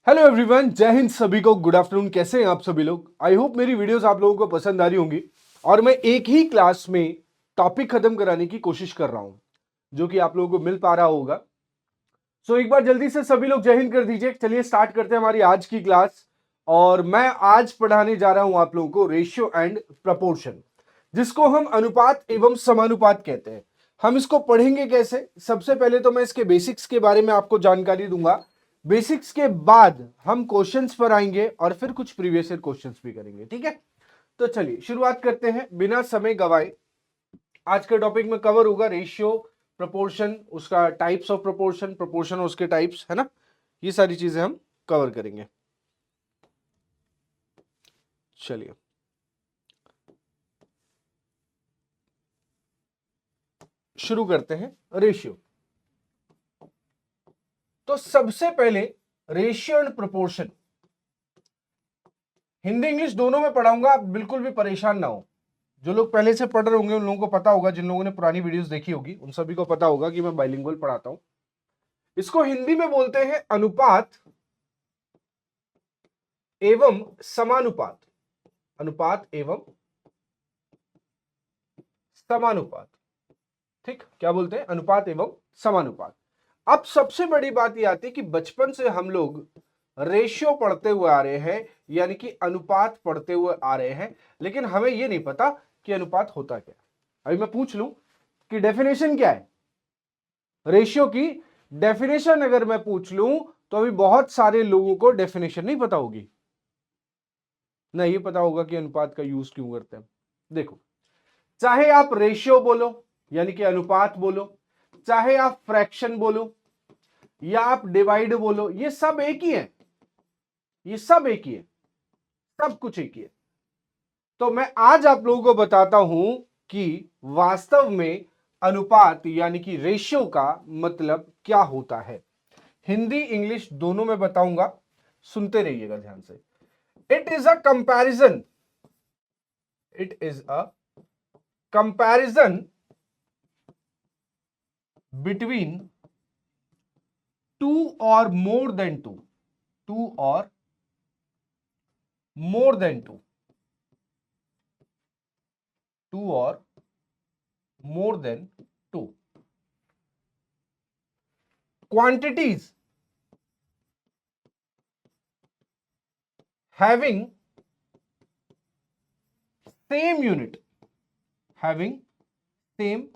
Hello everyone, जय हिंद सभी को। Good afternoon. कैसे हैं आप सभी लोग? आई होप मेरी वीडियोस आप लोगों को पसंद आ रही होंगी और मैं एक ही क्लास में टॉपिक खत्म कराने की कोशिश कर रहा हूं जो कि आप लोगों को मिल पा रहा होगा। सो एक बार जल्दी से सभी लोग जय हिंद कर दीजिए। चलिए स्टार्ट करते हैं हमारी आज की क्लास। और मैं आज पढ़ाने जा रहा हूं आप लोगों को रेशियो एंड प्रपोर्शन, जिसको हम अनुपात एवं समानुपात कहते हैं। हम इसको पढ़ेंगे कैसे? सबसे पहले तो मैं इसके बेसिक्स के बारे में आपको जानकारी दूंगा। बेसिक्स के बाद हम क्वेश्चंस पर आएंगे और फिर कुछ प्रीवियस ईयर क्वेश्चंस भी करेंगे। ठीक है, तो चलिए शुरुआत करते हैं बिना समय गवाए। आज के टॉपिक में कवर होगा रेशियो, प्रपोर्शन, उसका टाइप्स ऑफ प्रपोर्शन, प्रपोर्शन उसके टाइप्स, है ना। ये सारी चीजें हम कवर करेंगे। चलिए शुरू करते हैं रेशियो। तो सबसे पहले ratio and proportion Hindi English दोनों में पढ़ाऊंगा। आप बिल्कुल भी परेशान ना हो। जो लोग पहले से पढ़ रहे होंगे उन लोगों को पता होगा, जिन लोगों ने पुरानी वीडियोस देखी होगी उन सभी को पता होगा कि मैं बाइलिंगुअल पढ़ाता हूं। इसको हिंदी में बोलते हैं अनुपात एवं समानुपात। अनुपात एवं समानुपात। ठीक, क्या बोलते हैं? अनुपात एवं समानुपात। अब सबसे बड़ी बात यह आती है कि बचपन से हम लोग रेशियो पढ़ते हुए आ रहे हैं, यानी कि अनुपात पढ़ते हुए आ रहे हैं, लेकिन हमें यह नहीं पता कि अनुपात होता क्या। अभी मैं पूछ लूं कि डेफिनेशन क्या है रेशियो की, डेफिनेशन अगर मैं पूछ लूं तो अभी बहुत सारे लोगों को डेफिनेशन नहीं पता होगी, ना ये पता होगा कि अनुपात का यूज क्यों करते हैं। देखो, चाहे आप रेशियो बोलो यानी कि अनुपात बोलो, चाहे आप फ्रैक्शन बोलो या आप डिवाइड बोलो, ये सब एक ही है। ये सब एक ही है, सब कुछ एक ही है। तो मैं आज आप लोगों को बताता हूं कि वास्तव में अनुपात यानी कि रेशियो का मतलब क्या होता है। हिंदी इंग्लिश दोनों में बताऊंगा, सुनते रहिएगा ध्यान से। It is a comparison, it is a comparison between two और मोर देन टू, टू और मोर देन टू, टू और more than two quantities having same unit, having same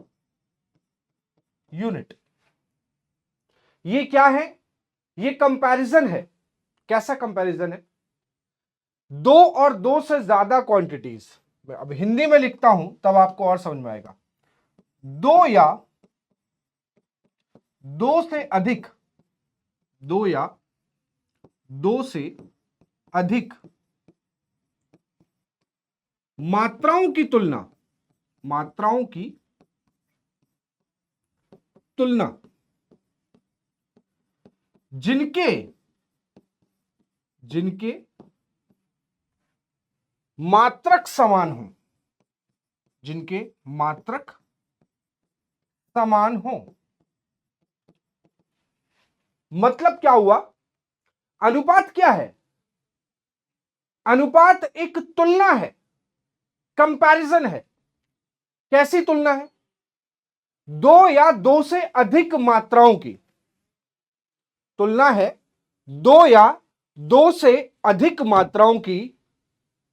unit। ये क्या है? ये कंपैरिजन है। कैसा कंपैरिजन है? दो और दो से ज्यादा क्वांटिटीज। अब हिंदी में लिखता हूं तब आपको और समझ में आएगा। दो या दो से अधिक, दो या दो से अधिक मात्राओं की तुलना, मात्राओं की तुलना जिनके जिनके मात्रक समान हो, जिनके मात्रक समान हो। मतलब क्या हुआ? अनुपात क्या है? अनुपात एक तुलना है, कंपैरिजन है। कैसी तुलना है? दो या दो से अधिक मात्राओं की तुलना है, दो या दो से अधिक मात्राओं की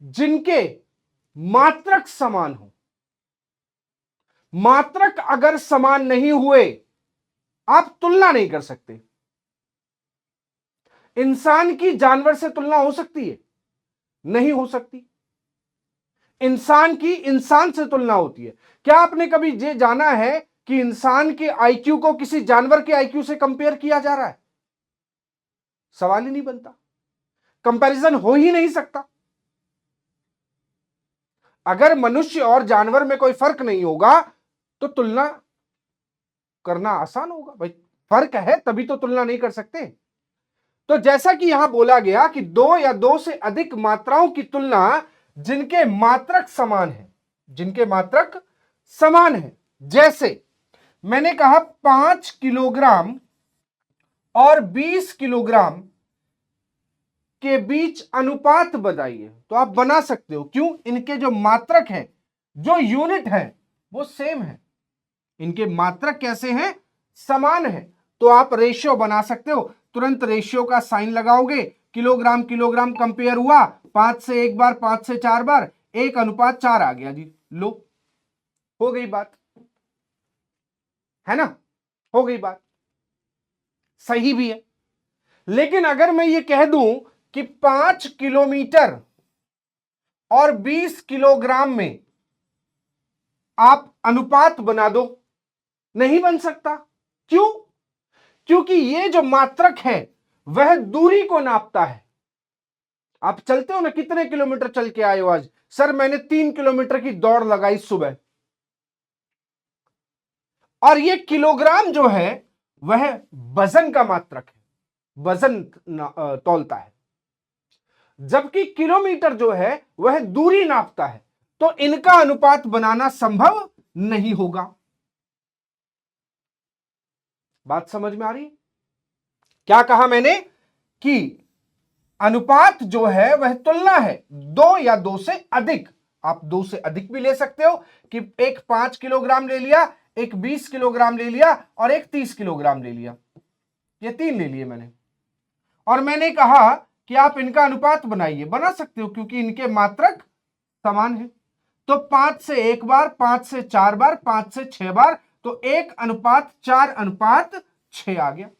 जिनके मात्रक समान हो। मात्रक अगर समान नहीं हुए आप तुलना नहीं कर सकते। इंसान की जानवर से तुलना हो सकती है? नहीं हो सकती। इंसान की इंसान से तुलना होती है। क्या आपने कभी ये जाना है कि इंसान के आईक्यू को किसी जानवर के आईक्यू से कंपेयर किया जा रहा है? सवाल ही नहीं बनता, कंपैरिजन हो ही नहीं सकता। अगर मनुष्य और जानवर में कोई फर्क नहीं होगा तो तुलना करना आसान होगा। भाई फर्क है तभी तो तुलना नहीं कर सकते। तो जैसा कि यहां बोला गया कि दो या दो से अधिक मात्राओं की तुलना जिनके मात्रक समान है, जिनके मात्रक समान है। जैसे मैंने कहा 5 किलोग्राम और 20 किलोग्राम के बीच अनुपात बताइए, तो आप बना सकते हो। क्यों? इनके जो मात्रक है, जो यूनिट है, वो सेम है। इनके मात्रक कैसे हैं? समान है। तो आप रेशियो बना सकते हो। तुरंत रेशियो का साइन लगाओगे, किलोग्राम किलोग्राम कंपेयर हुआ, 5 से 1 बार, 5 से 4 बार, 1:4 आ गया जी। लो, हो गई बात, है ना? हो गई बात, सही भी है। लेकिन अगर मैं ये कह दूं कि 5 किलोमीटर और 20 किलोग्राम में आप अनुपात बना दो, नहीं बन सकता। क्यों? क्योंकि ये जो मात्रक है वह दूरी को नापता है। आप चलते हो ना, कितने किलोमीटर चल के आए हो आज? सर मैंने 3 किलोमीटर की दौड़ लगाई सुबह। और ये किलोग्राम जो है वह वजन का मात्रक है, वजन तौलता है, जबकि किलोमीटर जो है वह दूरी नापता है। तो इनका अनुपात बनाना संभव नहीं होगा। बात समझ में आ रही है? क्या कहा मैंने? कि अनुपात जो है वह तुलना है, 2 या 2 से अधिक। आप 2 से अधिक भी ले सकते हो कि एक 5 किलोग्राम ले लिया, एक 20 किलोग्राम ले लिया और एक 30 किलोग्राम ले लिया। ये 3 ले लिए मैंने। और मैंने कहा कि आप इनका अनुपात बनाइए, बना सकते हो क्योंकि इनके मात्रक समान है। तो 5 से 1 बार, 5 से 4 बार, 5 से 6 बार, तो 1:4:6 आ गया।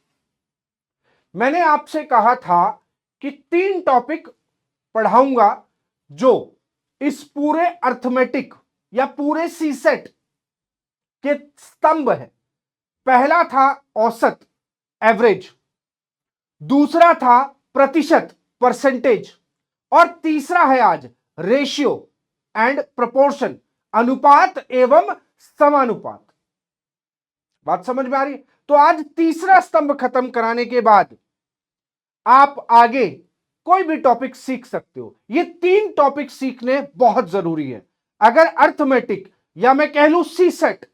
मैंने आपसे कहा था कि 3 टॉपिक पढ़ाऊंगा जो इस पूरे अर्थमेटिक या पूरे सीसेट के स्तंभ है। पहला था औसत, एवरेज, दूसरा था प्रतिशत, परसेंटेज, और तीसरा है आज रेशियो एंड प्रोपोर्शन, अनुपात एवं समानुपात। बात समझ में आ रही? तो आज तीसरा स्तंभ खत्म कराने के बाद आप आगे कोई भी टॉपिक सीख सकते हो। ये 3 टॉपिक सीखने बहुत जरूरी है। अगर अर्थमेटिक या मैं कह लूं सीसेट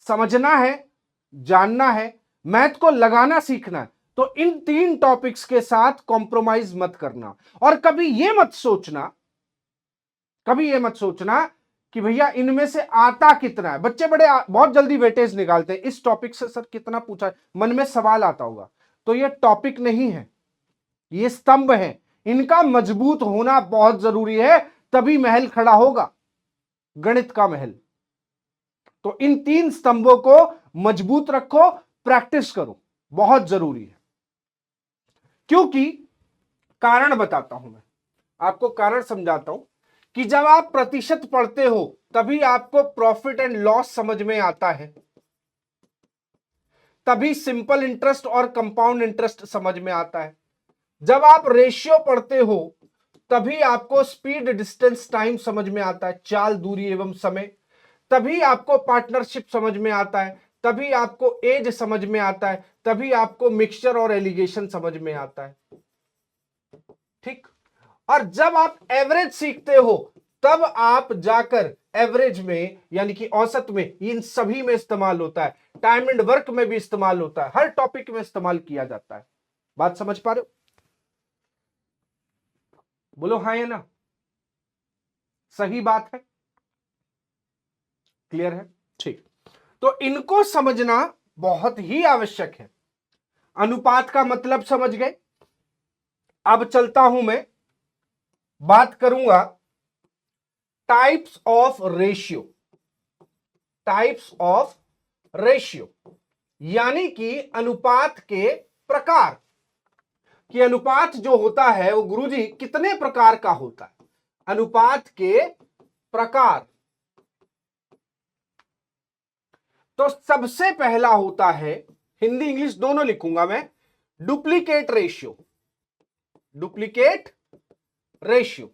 समझना है, जानना है, मैथ को लगाना सीखना है, तो इन 3 टॉपिक्स के साथ कॉम्प्रोमाइज मत करना। और कभी यह मत सोचना, कि भैया इनमें से आता कितना है। बच्चे बहुत जल्दी वेटेज निकालते हैं, इस टॉपिक से सर कितना पूछा, मन में सवाल आता होगा। तो यह टॉपिक नहीं है, ये स्तंभ है। इनका मजबूत होना बहुत जरूरी है, तभी महल खड़ा होगा, गणित का महल। तो इन 3 स्तंभों को मजबूत रखो, प्रैक्टिस करो, बहुत जरूरी है। क्योंकि कारण बताता हूं, मैं आपको कारण समझाता हूं कि जब आप प्रतिशत पढ़ते हो तभी आपको प्रॉफिट एंड लॉस समझ में आता है, तभी सिंपल इंटरेस्ट और कंपाउंड इंटरेस्ट समझ में आता है। जब आप रेशियो पढ़ते हो तभी आपको स्पीड, डिस्टेंस, टाइम समझ में आता है, चाल, दूरी एवं समय। तभी आपको पार्टनरशिप समझ में आता है, तभी आपको एज समझ में आता है, तभी आपको मिक्सचर और एलिगेशन समझ में आता है। ठीक? और जब आप एवरेज सीखते हो तब आप जाकर एवरेज में यानी कि औसत में, इन सभी में इस्तेमाल होता है, टाइम एंड वर्क में भी इस्तेमाल होता है, हर टॉपिक में इस्तेमाल किया जाता है। बात समझ पा रहे हो? बोलो हाँ या ना? सही बात है, क्लियर है? ठीक। तो इनको समझना बहुत ही आवश्यक है। अनुपात का मतलब समझ गए। अब चलता हूं, मैं बात करूंगा types of ratio. Types of ratio यानी कि अनुपात के प्रकार। कि अनुपात जो होता है वो गुरुजी कितने प्रकार का होता है? अनुपात के प्रकार। तो सबसे पहला होता है, हिंदी इंग्लिश दोनों लिखूंगा मैं, डुप्लीकेट रेशियो। डुप्लीकेट रेशियो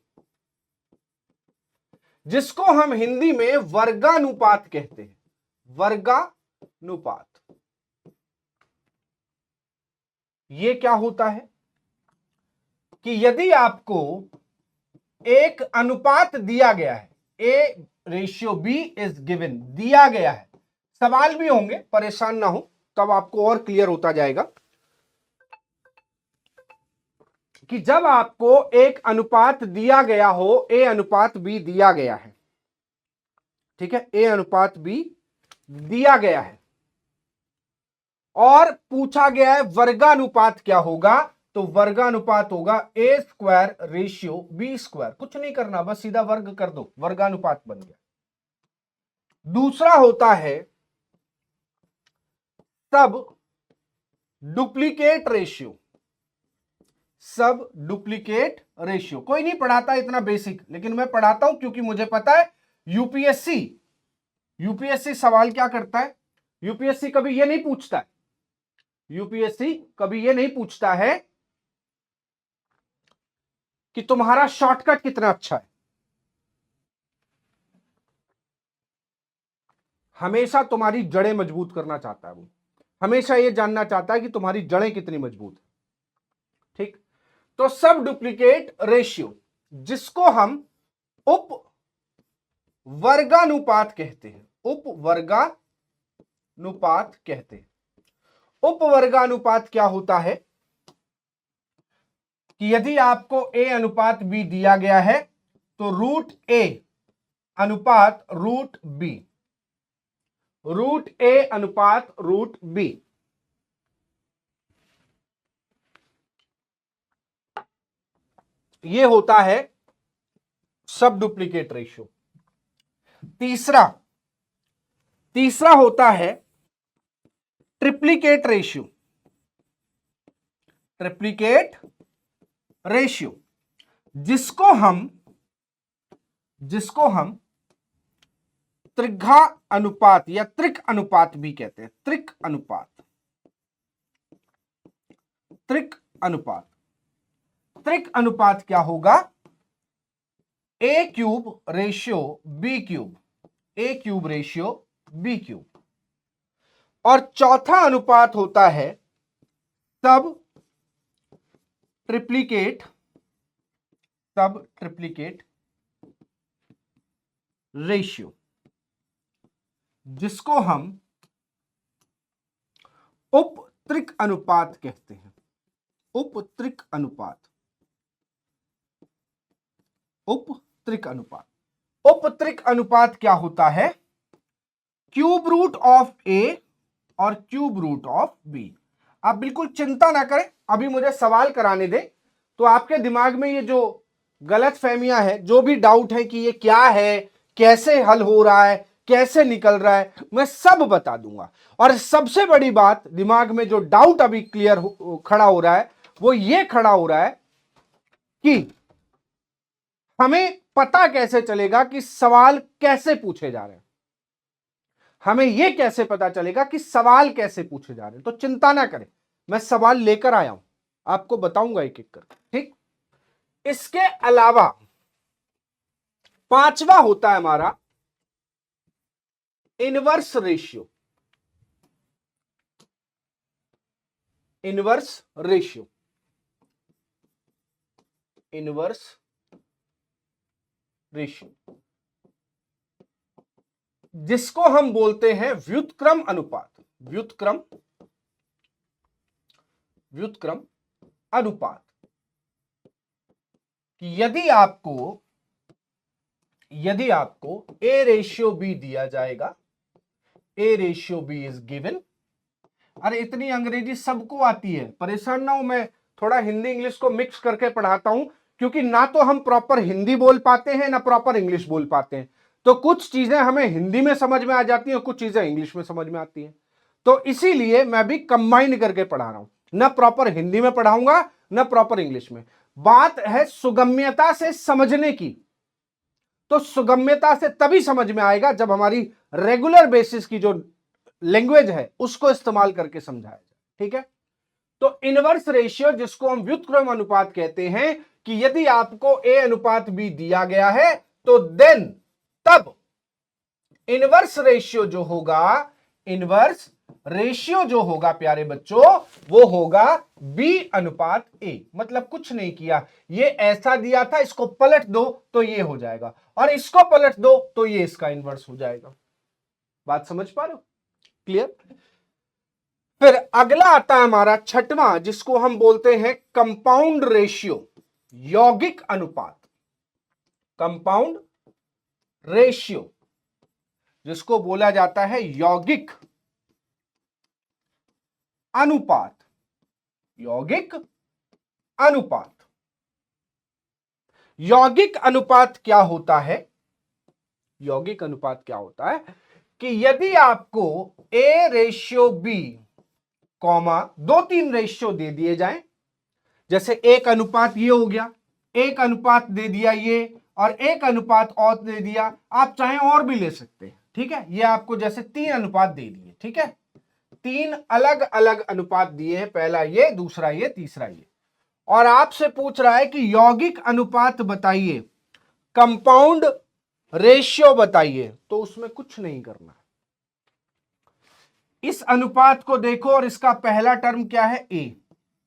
जिसको हम हिंदी में वर्गानुपात कहते हैं। वर्गानुपात। ये क्या होता है कि यदि आपको एक अनुपात दिया गया है, A/B इज गिवन, दिया गया है, सवाल भी होंगे, परेशान ना हो, तब आपको और क्लियर होता जाएगा। कि जब आपको एक अनुपात दिया गया हो, ए अनुपात बी दिया गया है, ठीक है, ए अनुपात बी दिया गया है और पूछा गया है वर्गानुपात क्या होगा, तो वर्गानुपात होगा A square ratio B square. कुछ नहीं करना, बस सीधा वर्ग कर दो, वर्गानुपात बन गया। दूसरा होता है सब डुप्लीकेट रेशियो। सब डुप्लीकेट रेशियो कोई नहीं पढ़ाता इतना बेसिक, लेकिन मैं पढ़ाता हूं क्योंकि मुझे पता है यूपीएससी सवाल क्या करता है। यूपीएससी कभी ये नहीं पूछता है, यूपीएससी कभी ये नहीं पूछता है कि तुम्हारा शॉर्टकट कितना अच्छा है। हमेशा तुम्हारी जड़ें मजबूत करना चाहता है वो, हमेशा ये जानना चाहता है कि तुम्हारी जड़ें कितनी मजबूत है। ठीक, तो सब डुप्लीकेट रेशियो जिसको हम उप वर्गानुपात कहते हैं, उप वर्गानुपात कहते हैं। उप वर्गानुपात क्या होता है कि यदि आपको ए अनुपात बी दिया गया है तो रूट ए अनुपात रूट बी, रूट ए अनुपात रूट बी, ये होता है सब डुप्लीकेट रेशियो। तीसरा होता है ट्रिप्लीकेट रेशियो। ट्रिप्लीकेट रेशियो जिसको हम त्रिघा अनुपात या त्रिक अनुपात भी कहते हैं। त्रिक अनुपात, त्रिक अनुपात, त्रिक अनुपात क्या होगा, ए क्यूब रेशियो बी क्यूब, ए क्यूब रेशियो बी क्यूब। और चौथा अनुपात होता है सब ट्रिप्लीकेट, सब ट्रिप्लीकेट रेशियो जिसको हम उपत्रिक अनुपात कहते हैं। उपत्रिक अनुपात, उपत्रिक अनुपात। उपत्रिक अनुपात क्या होता है, क्यूब रूट ऑफ ए और क्यूब रूट ऑफ बी। आप बिल्कुल चिंता ना करें, अभी मुझे सवाल कराने दें तो आपके दिमाग में ये जो गलत फहमियां है, जो भी डाउट है कि ये क्या है, कैसे हल हो रहा है, कैसे निकल रहा है, मैं सब बता दूंगा। और सबसे बड़ी बात, दिमाग में जो डाउट अभी क्लियर खड़ा हो रहा है वो ये खड़ा हो रहा है कि हमें पता कैसे चलेगा कि सवाल कैसे पूछे जा रहे हैं, हमें यह कैसे पता चलेगा कि सवाल कैसे पूछे जा रहे हैं। तो चिंता ना करें, मैं सवाल लेकर आया हूं, आपको बताऊंगा एक एक करके। ठीक, इसके अलावा पांचवा होता है हमारा inverse ratio. Inverse ratio, inverse ratio जिसको हम बोलते हैं व्युत्क्रम अनुपात। व्युत्क्रम, व्युत्क्रम अनुपात कि यदि आपको ए रेशियो बी दिया जाएगा, A ratio B is given. अरे इतनी अंग्रेजी सबको आती है, परेशान ना हो, मैं थोड़ा हिंदी इंग्लिश को मिक्स करके पढ़ाता हूं क्योंकि ना तो हम प्रॉपर हिंदी बोल पाते हैं ना प्रॉपर इंग्लिश बोल पाते हैं। तो कुछ चीजें हमें हिंदी में समझ में आ जाती हैं और कुछ चीजें इंग्लिश में समझ में आती हैं। तो इसीलिए मैं भी कंबाइन करके पढ़ा रहा हूं, ना प्रॉपर हिंदी में पढ़ाऊंगा ना प्रॉपर इंग्लिश में। बात है सुगम्यता से समझने की, तो सुगम्यता से तभी समझ में आएगा जब हमारी रेगुलर बेसिस की जो लैंग्वेज है उसको इस्तेमाल करके समझाया जाए। ठीक है, तो इनवर्स रेशियो जिसको हम व्युत्क्रम अनुपात कहते हैं कि यदि आपको ए अनुपात बी दिया गया है तो देन तब इनवर्स रेशियो जो होगा, इनवर्स रेशियो जो होगा प्यारे बच्चों, वो होगा बी अनुपात ए। मतलब कुछ नहीं किया, ये ऐसा दिया था, इसको पलट दो तो ये हो जाएगा, और इसको पलट दो तो ये इसका इनवर्स हो जाएगा। बात समझ पा रहे हो? क्लियर? फिर अगला आता है हमारा छठवां, जिसको हम बोलते हैं कंपाउंड रेशियो, यौगिक अनुपात। कंपाउंड रेशियो जिसको बोला जाता है यौगिक अनुपात। यौगिक अनुपात, यौगिक अनुपात क्या होता है? यौगिक अनुपात क्या होता है कि यदि आपको A ratio B comma 2-3 ratio दे दिए जाएं, जैसे एक अनुपात ये हो गया, एक अनुपात दे दिया ये, और एक अनुपात और दे दिया, आप चाहें और भी ले सकते हैं, ठीक है। ये आपको जैसे 3 अनुपात दे दिए, ठीक है, 3 अलग अलग अनुपात दिए हैं, पहला ये, दूसरा ये, तीसरा ये, और आपसे पूछ रहा है कि यौगिक अनुपात बताइए, कंपाउंड रेशियो बताइए, तो उसमें कुछ नहीं करना है। इस अनुपात को देखो और इसका पहला टर्म क्या है? ए,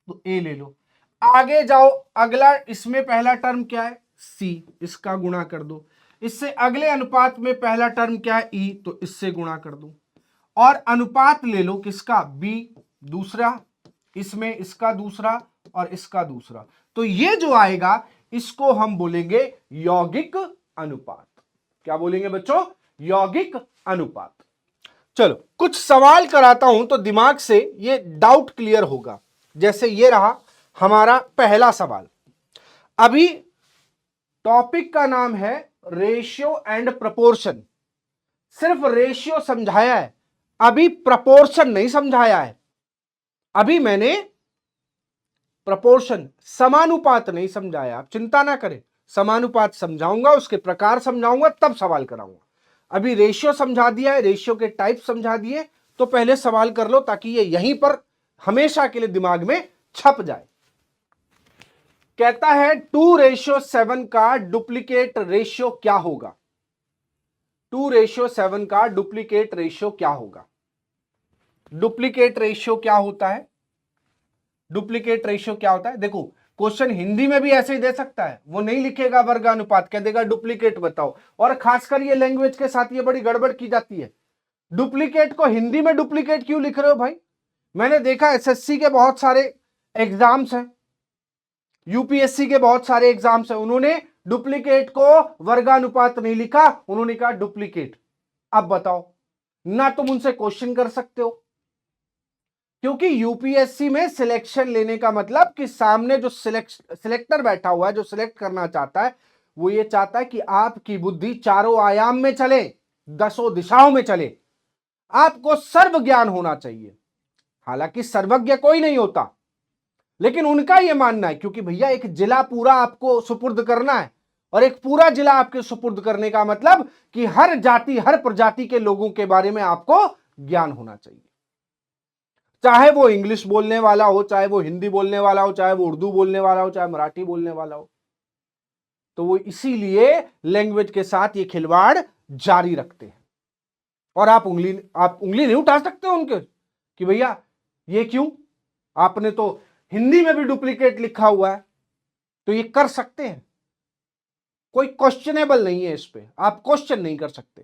तो ए ले लो। आगे जाओ, अगला इसमें पहला टर्म क्या है? सी, इसका गुणा कर दो। इससे अगले अनुपात में पहला टर्म क्या है? ई, तो इससे गुणा कर दो। और अनुपात ले लो किसका? बी, दूसरा, इसमें इसका दूसरा और इसका दूसरा, तो ये जो आएगा इसको हम बोलेंगे यौगिक अनुपात। क्या बोलेंगे बच्चों? यौगिक अनुपात। चलो कुछ सवाल कराता हूं तो दिमाग से ये डाउट क्लियर होगा। जैसे ये रहा हमारा पहला सवाल। अभी टॉपिक का नाम है रेशियो एंड प्रपोर्शन, सिर्फ रेशियो समझाया है, अभी प्रपोर्शन नहीं समझाया है। अभी मैंने प्रपोर्शन, समानुपात नहीं समझाया। आप चिंता ना करें, समानुपात समझाऊंगा, उसके प्रकार समझाऊंगा, तब सवाल कराऊंगा। अभी रेशियो समझा दिया है, रेशियो के टाइप समझा दिए, तो पहले सवाल कर लो ताकि ये यहीं पर हमेशा के लिए दिमाग में छप जाए। कहता है 2:7 का डुप्लीकेट रेशियो क्या होगा? 2:7 का डुप्लीकेट रेशियो क्या होगा? डुप्लीकेट रेशियो क्या होता है? डुप्लीकेट रेशियो क्या होता है? देखो क्वेश्चन हिंदी में भी ऐसे ही दे सकता है, वो नहीं लिखेगा वर्गानुपात, कह देगा डुप्लीकेट बताओ। और खासकर ये लैंग्वेज के साथ ये बड़ी गड़बड़ की जाती है। डुप्लीकेट को हिंदी में डुप्लीकेट क्यों लिख रहे हो भाई? मैंने देखा एसएससी के बहुत सारे एग्जाम्स हैं, यूपीएससी के बहुत सारे एग्जाम्स हैं, उन्होंने डुप्लीकेट को वर्गानुपात नहीं लिखा, उन्होंने कहा डुप्लीकेट। अब बताओ, ना तुम उनसे क्वेश्चन कर सकते हो, क्योंकि यूपीएससी में सिलेक्शन लेने का मतलब कि सामने जो सिलेक्टर बैठा हुआ है, जो सिलेक्ट करना चाहता है, वो ये चाहता है कि आपकी बुद्धि चारों आयाम में चले, 10 दिशाओं में चले, आपको सर्व ज्ञान होना चाहिए। हालांकि सर्वज्ञ कोई नहीं होता, लेकिन उनका यह मानना है क्योंकि भैया एक जिला पूरा आपको सुपुर्द करना है, और एक पूरा जिला आपके सुपुर्द करने का मतलब कि हर जाति, हर प्रजाति के लोगों के बारे में आपको ज्ञान होना चाहिए, चाहे वो इंग्लिश बोलने वाला हो, चाहे वो हिंदी बोलने वाला हो, चाहे वो उर्दू बोलने वाला हो, चाहे मराठी बोलने वाला हो। तो वो इसीलिए लैंग्वेज के साथ ये खिलवाड़ जारी रखते हैं। और आप उंगली नहीं उठा सकते उनके कि भैया ये क्यों, आपने तो हिंदी में भी डुप्लीकेट लिखा हुआ है, तो ये कर सकते हैं, कोई क्वेश्चनेबल नहीं है, इस पे आप क्वेश्चन नहीं कर सकते।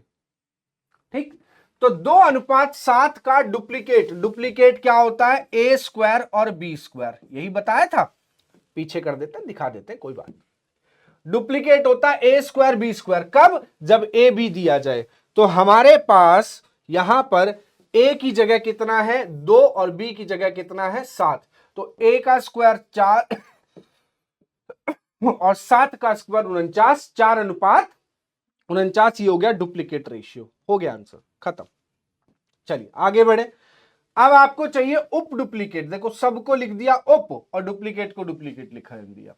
ठीक, तो 2:7 का डुप्लीकेट क्या होता है? ए स्क्वायर और बी स्क्वायर, यही बताया था, पीछे कर देते हैं, दिखा देते हैं, कोई बात नहीं। डुप्लीकेट होता है ए स्क्वायर बी स्क्वायर, कब? जब ए बी दिया जाए। तो हमारे पास यहां पर ए की जगह कितना है? 2, और बी की जगह कितना है? 7। तो ए का स्क्वायर 4 और 7 का स्क्वायर 49, 4:49, ये हो गया डुप्लीकेट रेशियो। हो गया आंसर, खत्म। चलिए आगे बढ़े। अब आपको चाहिए उप डुप्लीकेट। देखो सबको लिख दिया उप और डुप्लीकेट को डुप्लीकेट लिखा दिया,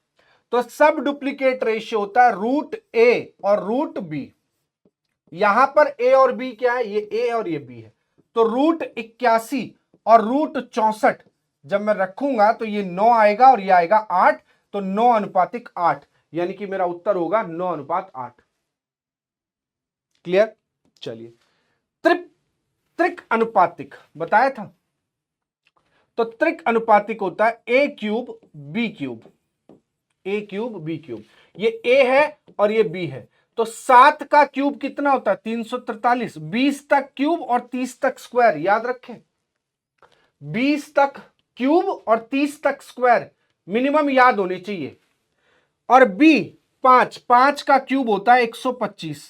तो सब डुप्लीकेट रेशियो होता है √a और √b। यहां पर a और b क्या है? ये a और ये b है, तो √81 और √64 जब मैं रखूंगा तो ये 9 आएगा और ये आएगा 8, तो 9:8, यानी कि मेरा उत्तर होगा 9:8। क्लियर? चलिए त्रिक अनुपातिक बताया था, तो त्रिक अनुपातिक होता है a³ b³, a³ b³। ये a है और ये b है, तो 7 का क्यूब कितना होता है? 343, 20 तक क्यूब और 30 तक स्क्वायर, याद रखें। 20 तक क्यूब और 30 तक स्क्वायर मिनिमम याद होने चाहिए। और बी 5 का क्यूब होता है 125,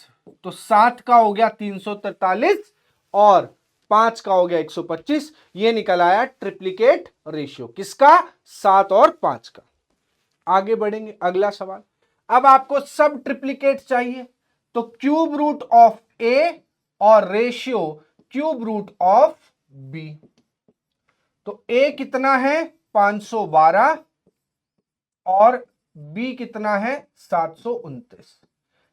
तो 7 का हो गया 343 और 5 का हो गया 125। ये निकल आया ट्रिप्लिकेट रेशियो किसका, 7 और 5 का। आगे बढ़ेंगे, अगला सवाल। अब आपको सब ट्रिप्लिकेट चाहिए, तो क्यूब रूट ऑफ ए और ratio cube root of B. तो ए कितना है 512 और बी कितना है 729।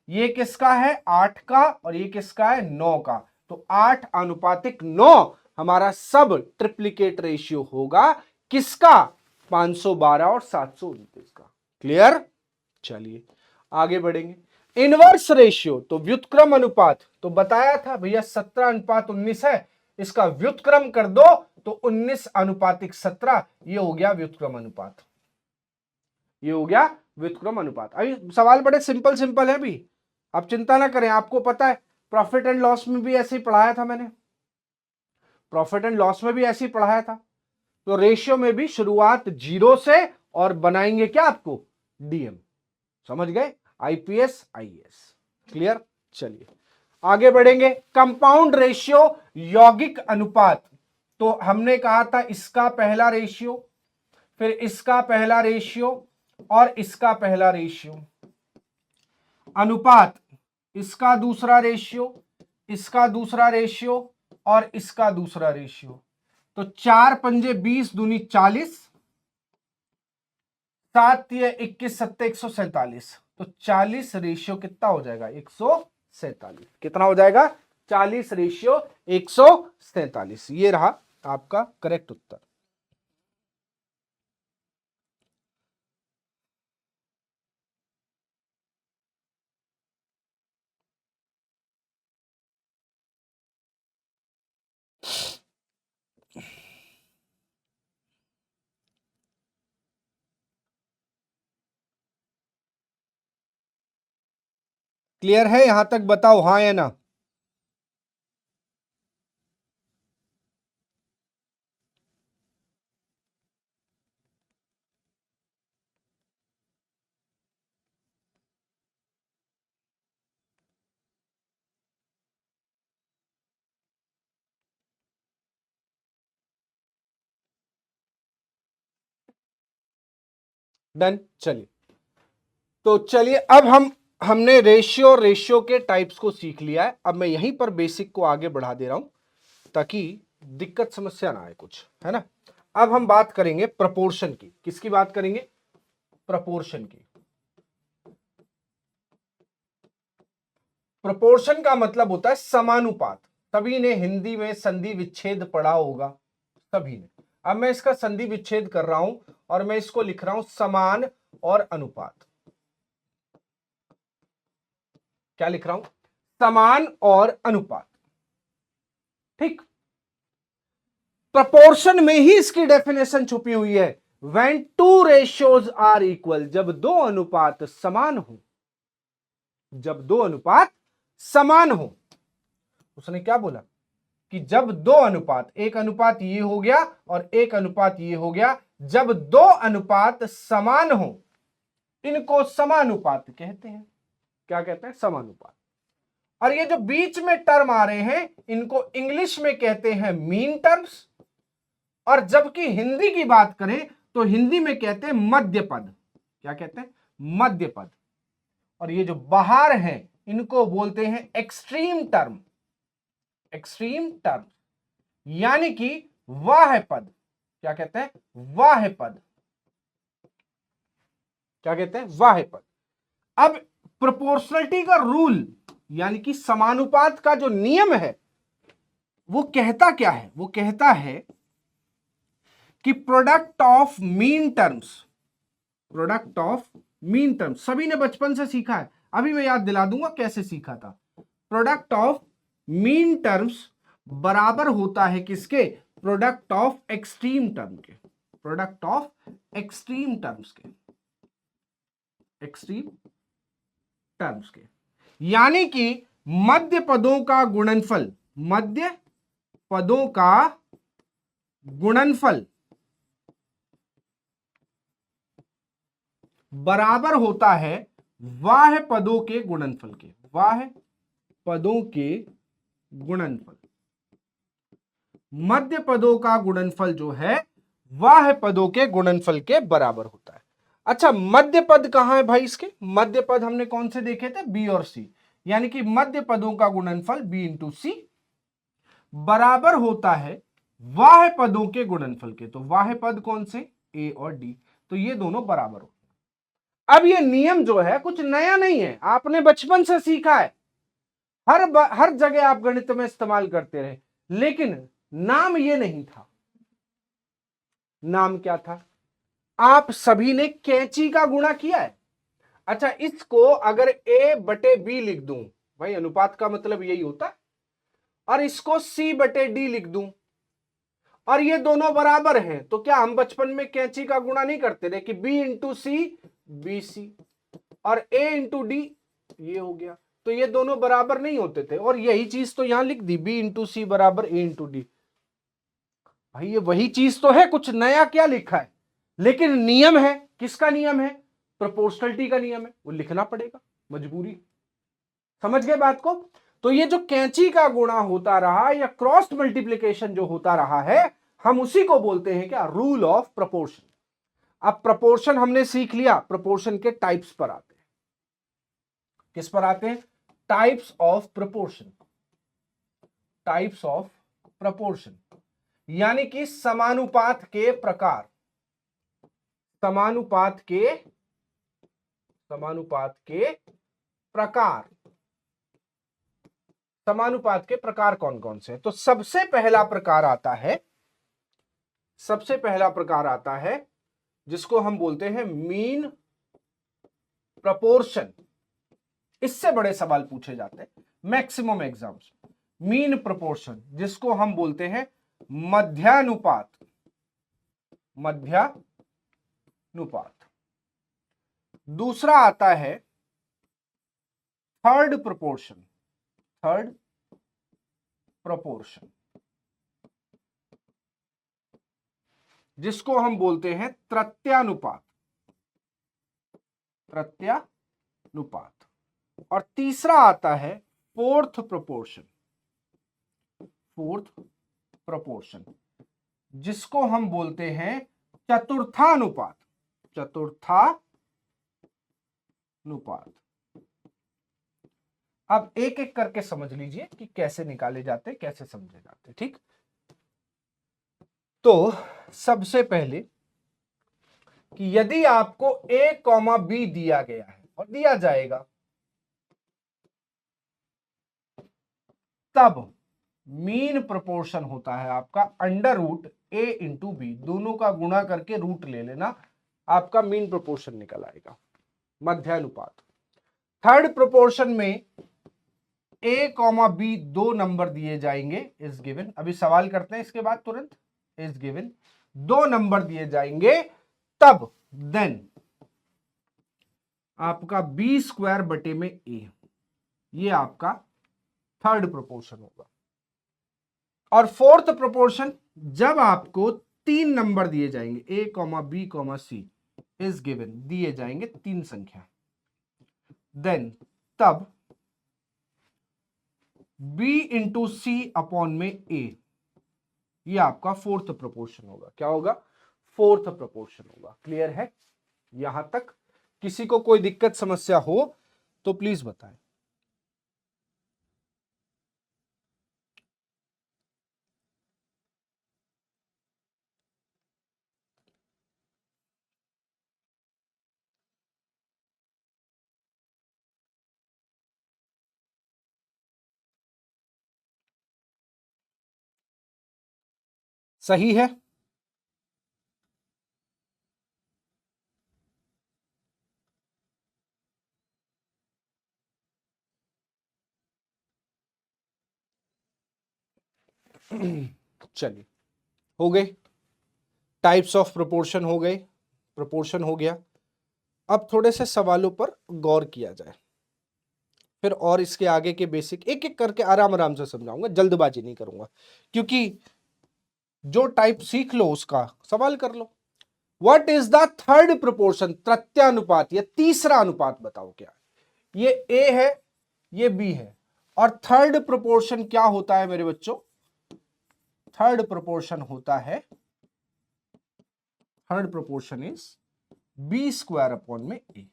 ये किसका है 8 का और ये किसका है 9 का। तो 8 अनुपातिक 9 हमारा सब ट्रिप्लिकेट रेशियो होगा किसका, 512 और 729 का। क्लियर। चलिए आगे बढ़ेंगे। इनवर्स रेशियो, तो व्युत्क्रम अनुपात, तो बताया था भैया 17:19 है, इसका व्युत्क्रम कर दो तो 19:17। ये हो गया व्युत्क्रम अनुपात, ये हो गया व्युत्क्रम अनुपात। अभी सवाल बड़े सिंपल सिंपल है भी, आप चिंता ना करें। आपको पता है प्रॉफिट एंड लॉस में भी ऐसे ही पढ़ाया था मैंने, प्रॉफिट एंड लॉस में भी ऐसे ही पढ़ाया था। तो रेशियो में भी शुरुआत 0 से और बनाएंगे क्या आपको डीएम, समझ गए, आईपीएस आईएएस। क्लियर। चलिए आगे बढ़ेंगे। कंपाउंड रेशियो यौगिक अनुपात, तो हमने कहा था इसका पहला रेशियो, फिर इसका पहला रेशियो और इसका पहला रेशियो, अनुपात इसका दूसरा रेशियो, इसका दूसरा रेशियो और इसका दूसरा रेशियो। तो 4 पंजे 20 दूनी 40, 7 तिये 21 सत्ते 147। तो 40 रेशियो कितना हो जाएगा 147। कितना हो जाएगा 40 रेशियो 147। ये रहा आपका करेक्ट उत्तर। क्लियर है यहां तक, बताओ हाँ या ना। डन। चलिए तो चलिए अब हमने रेशियो के टाइप्स को सीख लिया है। अब मैं यहीं पर बेसिक को आगे बढ़ा दे रहा हूं ताकि दिक्कत समस्या ना आए कुछ, है ना। अब हम बात करेंगे प्रपोर्शन की। किसकी बात करेंगे, प्रपोर्शन की। प्रपोर्शन का मतलब होता है समानुपात। सभी ने हिंदी में संधि विच्छेद पढ़ा होगा, सभी ने। अब मैं इसका संधि विच्छेद कर रहा हूं और मैं इसको लिख रहा हूं समान और अनुपात। क्या लिख रहा हूं, समान और अनुपात। ठीक। प्रपोर्शन में ही इसकी डेफिनेशन छुपी हुई है। When two ratios are equal, जब दो अनुपात समान हो, जब दो अनुपात समान हो। उसने क्या बोला कि जब दो अनुपात, एक अनुपात ये हो गया और एक अनुपात ये हो गया, जब दो अनुपात समान हो इनको समानुपात कहते हैं। क्या कहते हैं, समानुपात। और ये जो बीच में टर्म आ रहे हैं इनको इंग्लिश में कहते हैं मीन टर्म्स, और जबकि हिंदी की बात करें तो हिंदी में कहते हैं मध्य पद। क्या कहते हैं, मध्य पद। और ये जो बाहर हैं इनको बोलते हैं एक्सट्रीम टर्म, एक्सट्रीम टर्म, यानी कि वाह्य पद। क्या कहते हैं, वाह्य पद। क्या कहते हैं, वाह्य पद। अब प्रोपोर्शनलिटी का रूल यानी कि समानुपात का जो नियम है वो कहता क्या है, वो कहता है कि product of mean terms, product of mean terms सभी ने बचपन से सीखा है, अभी मैं याद दिला दूंगा कैसे सीखा था। प्रोडक्ट ऑफ मीन टर्म्स बराबर होता है किसके, प्रोडक्ट ऑफ एक्सट्रीम टर्म के, प्रोडक्ट ऑफ एक्सट्रीम टर्म्स के, एक्सट्रीम टर्म्स के। यानी कि मध्य पदों का गुणनफल, मध्य पदों का गुणनफल बराबर होता है बाह्य पदों के गुणनफल के, बाह्य पदों के गुणनफल। मध्य पदों का गुणनफल जो है बाह्य पदों के गुणनफल के बराबर होता है। अच्छा, मध्य पद कहां है भाई? इसके मध्य पद हमने कौन से देखे थे? बी और सी, यानी कि मध्य पदों का गुणनफल बी इंटू सी बराबर होता है बाह्य पदों के गुणनफल के। तो बाह्य पद कौन से? ए और डी, तो ये दोनों बराबर होते हैं। अब ये नियम जो है कुछ नया नहीं है, आपने बचपन से सीखा है, हर जगह आप गणित में इस्तेमाल करते रहे, लेकिन नाम ये नहीं था। नाम क्या था? आप सभी ने कैंची का गुणा किया है। अच्छा, इसको अगर a बटे b लिख दूं, भाई अनुपात का मतलब यही होता है, और इसको c बटे d लिख दूं और ये दोनों बराबर हैं, तो क्या हम बचपन में कैंची का गुणा नहीं करते थे कि b into C B C और a इंटू डी, ये हो गया। तो ये दोनों बराबर नहीं होते थे, और यही चीज तो यहां लिख दी, b इंटू सी बराबर a इंटू डी। भाई ये वही चीज तो है, कुछ नया क्या लिखा है, लेकिन नियम है। किसका नियम है? प्रोपोर्शनलिटी का नियम है, वो लिखना पड़ेगा, मजबूरी। समझ गए बात को? तो ये जो कैंची का गुणा होता रहा या क्रॉस मल्टीप्लिकेशन जो होता रहा है, हम उसी को बोलते हैं क्या? Rule of proportion. अब प्रोपोर्शन हमने सीख लिया, प्रोपोर्शन के टाइप्स पर आते हैं। किस पर आते हैं? Types of proportion. Types of proportion यानी कि समानुपात के प्रकार। समानुपात के प्रकार। समानुपात के प्रकार कौन कौन से हैं? तो सबसे पहला प्रकार आता है जिसको हम बोलते हैं मीन प्रपोर्शन। इससे बड़े सवाल पूछे जाते हैं मैक्सिमम एग्जाम्स। मीन प्रपोर्शन जिसको हम बोलते हैं मध्यानुपात। दूसरा आता है थर्ड प्रोपोर्शन। जिसको हम बोलते हैं तृतीयानुपात। और तीसरा आता है फोर्थ प्रोपोर्शन जिसको हम बोलते हैं चतुर्थानुपात। अब एक एक करके समझ लीजिए कि कैसे निकाले जाते हैं, कैसे समझे जाते हैं। ठीक, तो सबसे पहले कि यदि आपको a, b दिया गया है और दिया जाएगा, तब मीन प्रोपोर्शन होता है आपका under root a into B, दोनों का गुणा करके रूट ले लेना, आपका मीन प्रोपोर्शन निकल आएगा, मध्यानुपात। थर्ड प्रोपोर्शन में a, b दो नंबर दिए जाएंगे, इज गिवन। अभी सवाल करते हैं इसके बाद तुरंत, इज गिवन, दो नंबर दिए जाएंगे, तब देन आपका b स्क्वायर बटे में a, ये आपका थर्ड प्रोपोर्शन होगा। और फोर्थ प्रोपोर्शन जब आपको तीन नंबर दिए जाएंगे, a, b, c is given, दिए जाएंगे तीन संख्या, देन तब b इंटू सी अपॉन में a, ये आपका फोर्थ प्रोपोर्शन होगा। क्या होगा? फोर्थ प्रोपोर्शन होगा। क्लियर है यहां तक? किसी को कोई दिक्कत समस्या हो तो प्लीज बताएं। सही है? चलिए, हो गए टाइप्स ऑफ प्रोपोर्शन, हो गए प्रोपोर्शन हो गया। अब थोड़े से सवालों पर गौर किया जाए, फिर और इसके आगे के बेसिक एक एक करके आराम आराम से समझाऊंगा, जल्दबाजी नहीं करूंगा, क्योंकि जो टाइप सीख लो उसका सवाल कर लो। What is the third proportion, तृतीयानुपात या तीसरा अनुपात बताओ क्या है। ये ए है, ये बी है, और थर्ड प्रोपोर्शन क्या होता है मेरे बच्चों, थर्ड प्रोपोर्शन होता है, third proportion is B square upon में ए।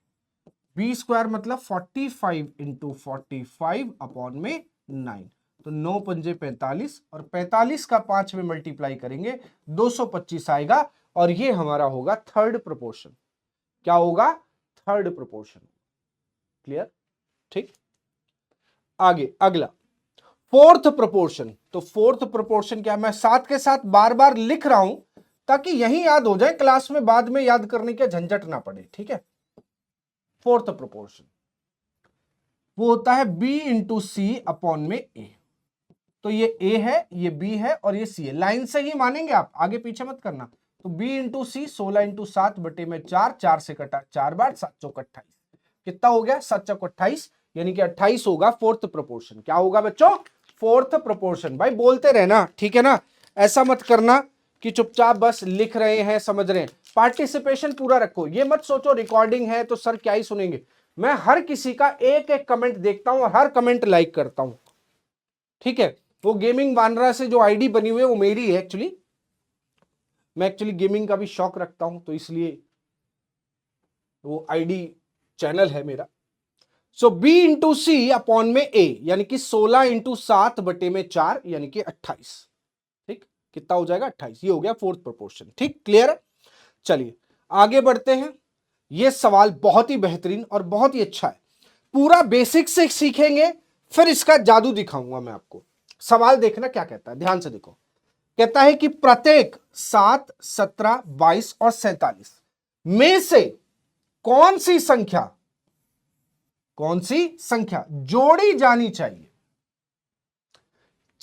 बी स्क्वायर मतलब 45 इंटू 45 अपॉन में 9, तो 9 पंजे 45, और 45 का 5 में मल्टीप्लाई करेंगे 225 आएगा, और ये हमारा होगा थर्ड प्रोपोर्शन। क्या होगा, थर्ड प्रोपोर्शन। क्लियर, ठीक। आगे अगला फोर्थ प्रोपोर्शन। तो फोर्थ प्रोपोर्शन क्या, मैं साथ के साथ बार बार लिख रहा हूं ताकि यही याद हो जाए, क्लास में बाद में याद करने का झंझट ना पड़े, ठीक है। फोर्थ प्रोपोर्शन वो होता है बी इंटू सी अपॉन में ए। तो ये ए है, ये बी है, और ये सी है। लाइन से ही मानेंगे आप, आगे पीछे मत करना। तो बी इंटू सी 16 इंटू 7 बटे में 4, 4 से कटा 4 बार, 7 चौक 28। कितना हो गया, 7 चौक 28, यानी कि 28 होगा फोर्थ प्रोपोर्शन। क्या होगा बच्चों, फोर्थ प्रोपोर्शन। भाई बोलते रहना, ठीक है ना, ऐसा मत करना कि चुपचाप बस लिख रहे हैं, समझ रहे हैं। पार्टिसिपेशन पूरा रखो, ये मत सोचो रिकॉर्डिंग है तो सर क्या ही सुनेंगे। मैं हर किसी का एक एक कमेंट देखता हूं और हर कमेंट लाइक करता हूं, ठीक है। वो गेमिंग वानरा से जो आईडी बनी हुई है वो मेरी है एक्चुअली। मैं एक्चुअली गेमिंग का भी शौक रखता हूं, तो इसलिए वो आईडी चैनल है मेरा। सो बी इंटू सी अपॉन में ए, यानी कि 16 इंटू 7 बटे में 4, यानी कि 28। ठीक, कितना हो जाएगा, 28। ये हो गया फोर्थ प्रोपोर्शन। ठीक, क्लियर है। चलिए आगे बढ़ते हैं। यह सवाल बहुत ही बेहतरीन और बहुत ही अच्छा है। पूरा बेसिक से सीखेंगे, फिर इसका जादू दिखाऊंगा मैं आपको। सवाल देखना क्या कहता है, ध्यान से देखो। कहता है कि प्रत्येक 7, 17, 22 और 47 में से कौन सी संख्या जोड़ी जानी चाहिए।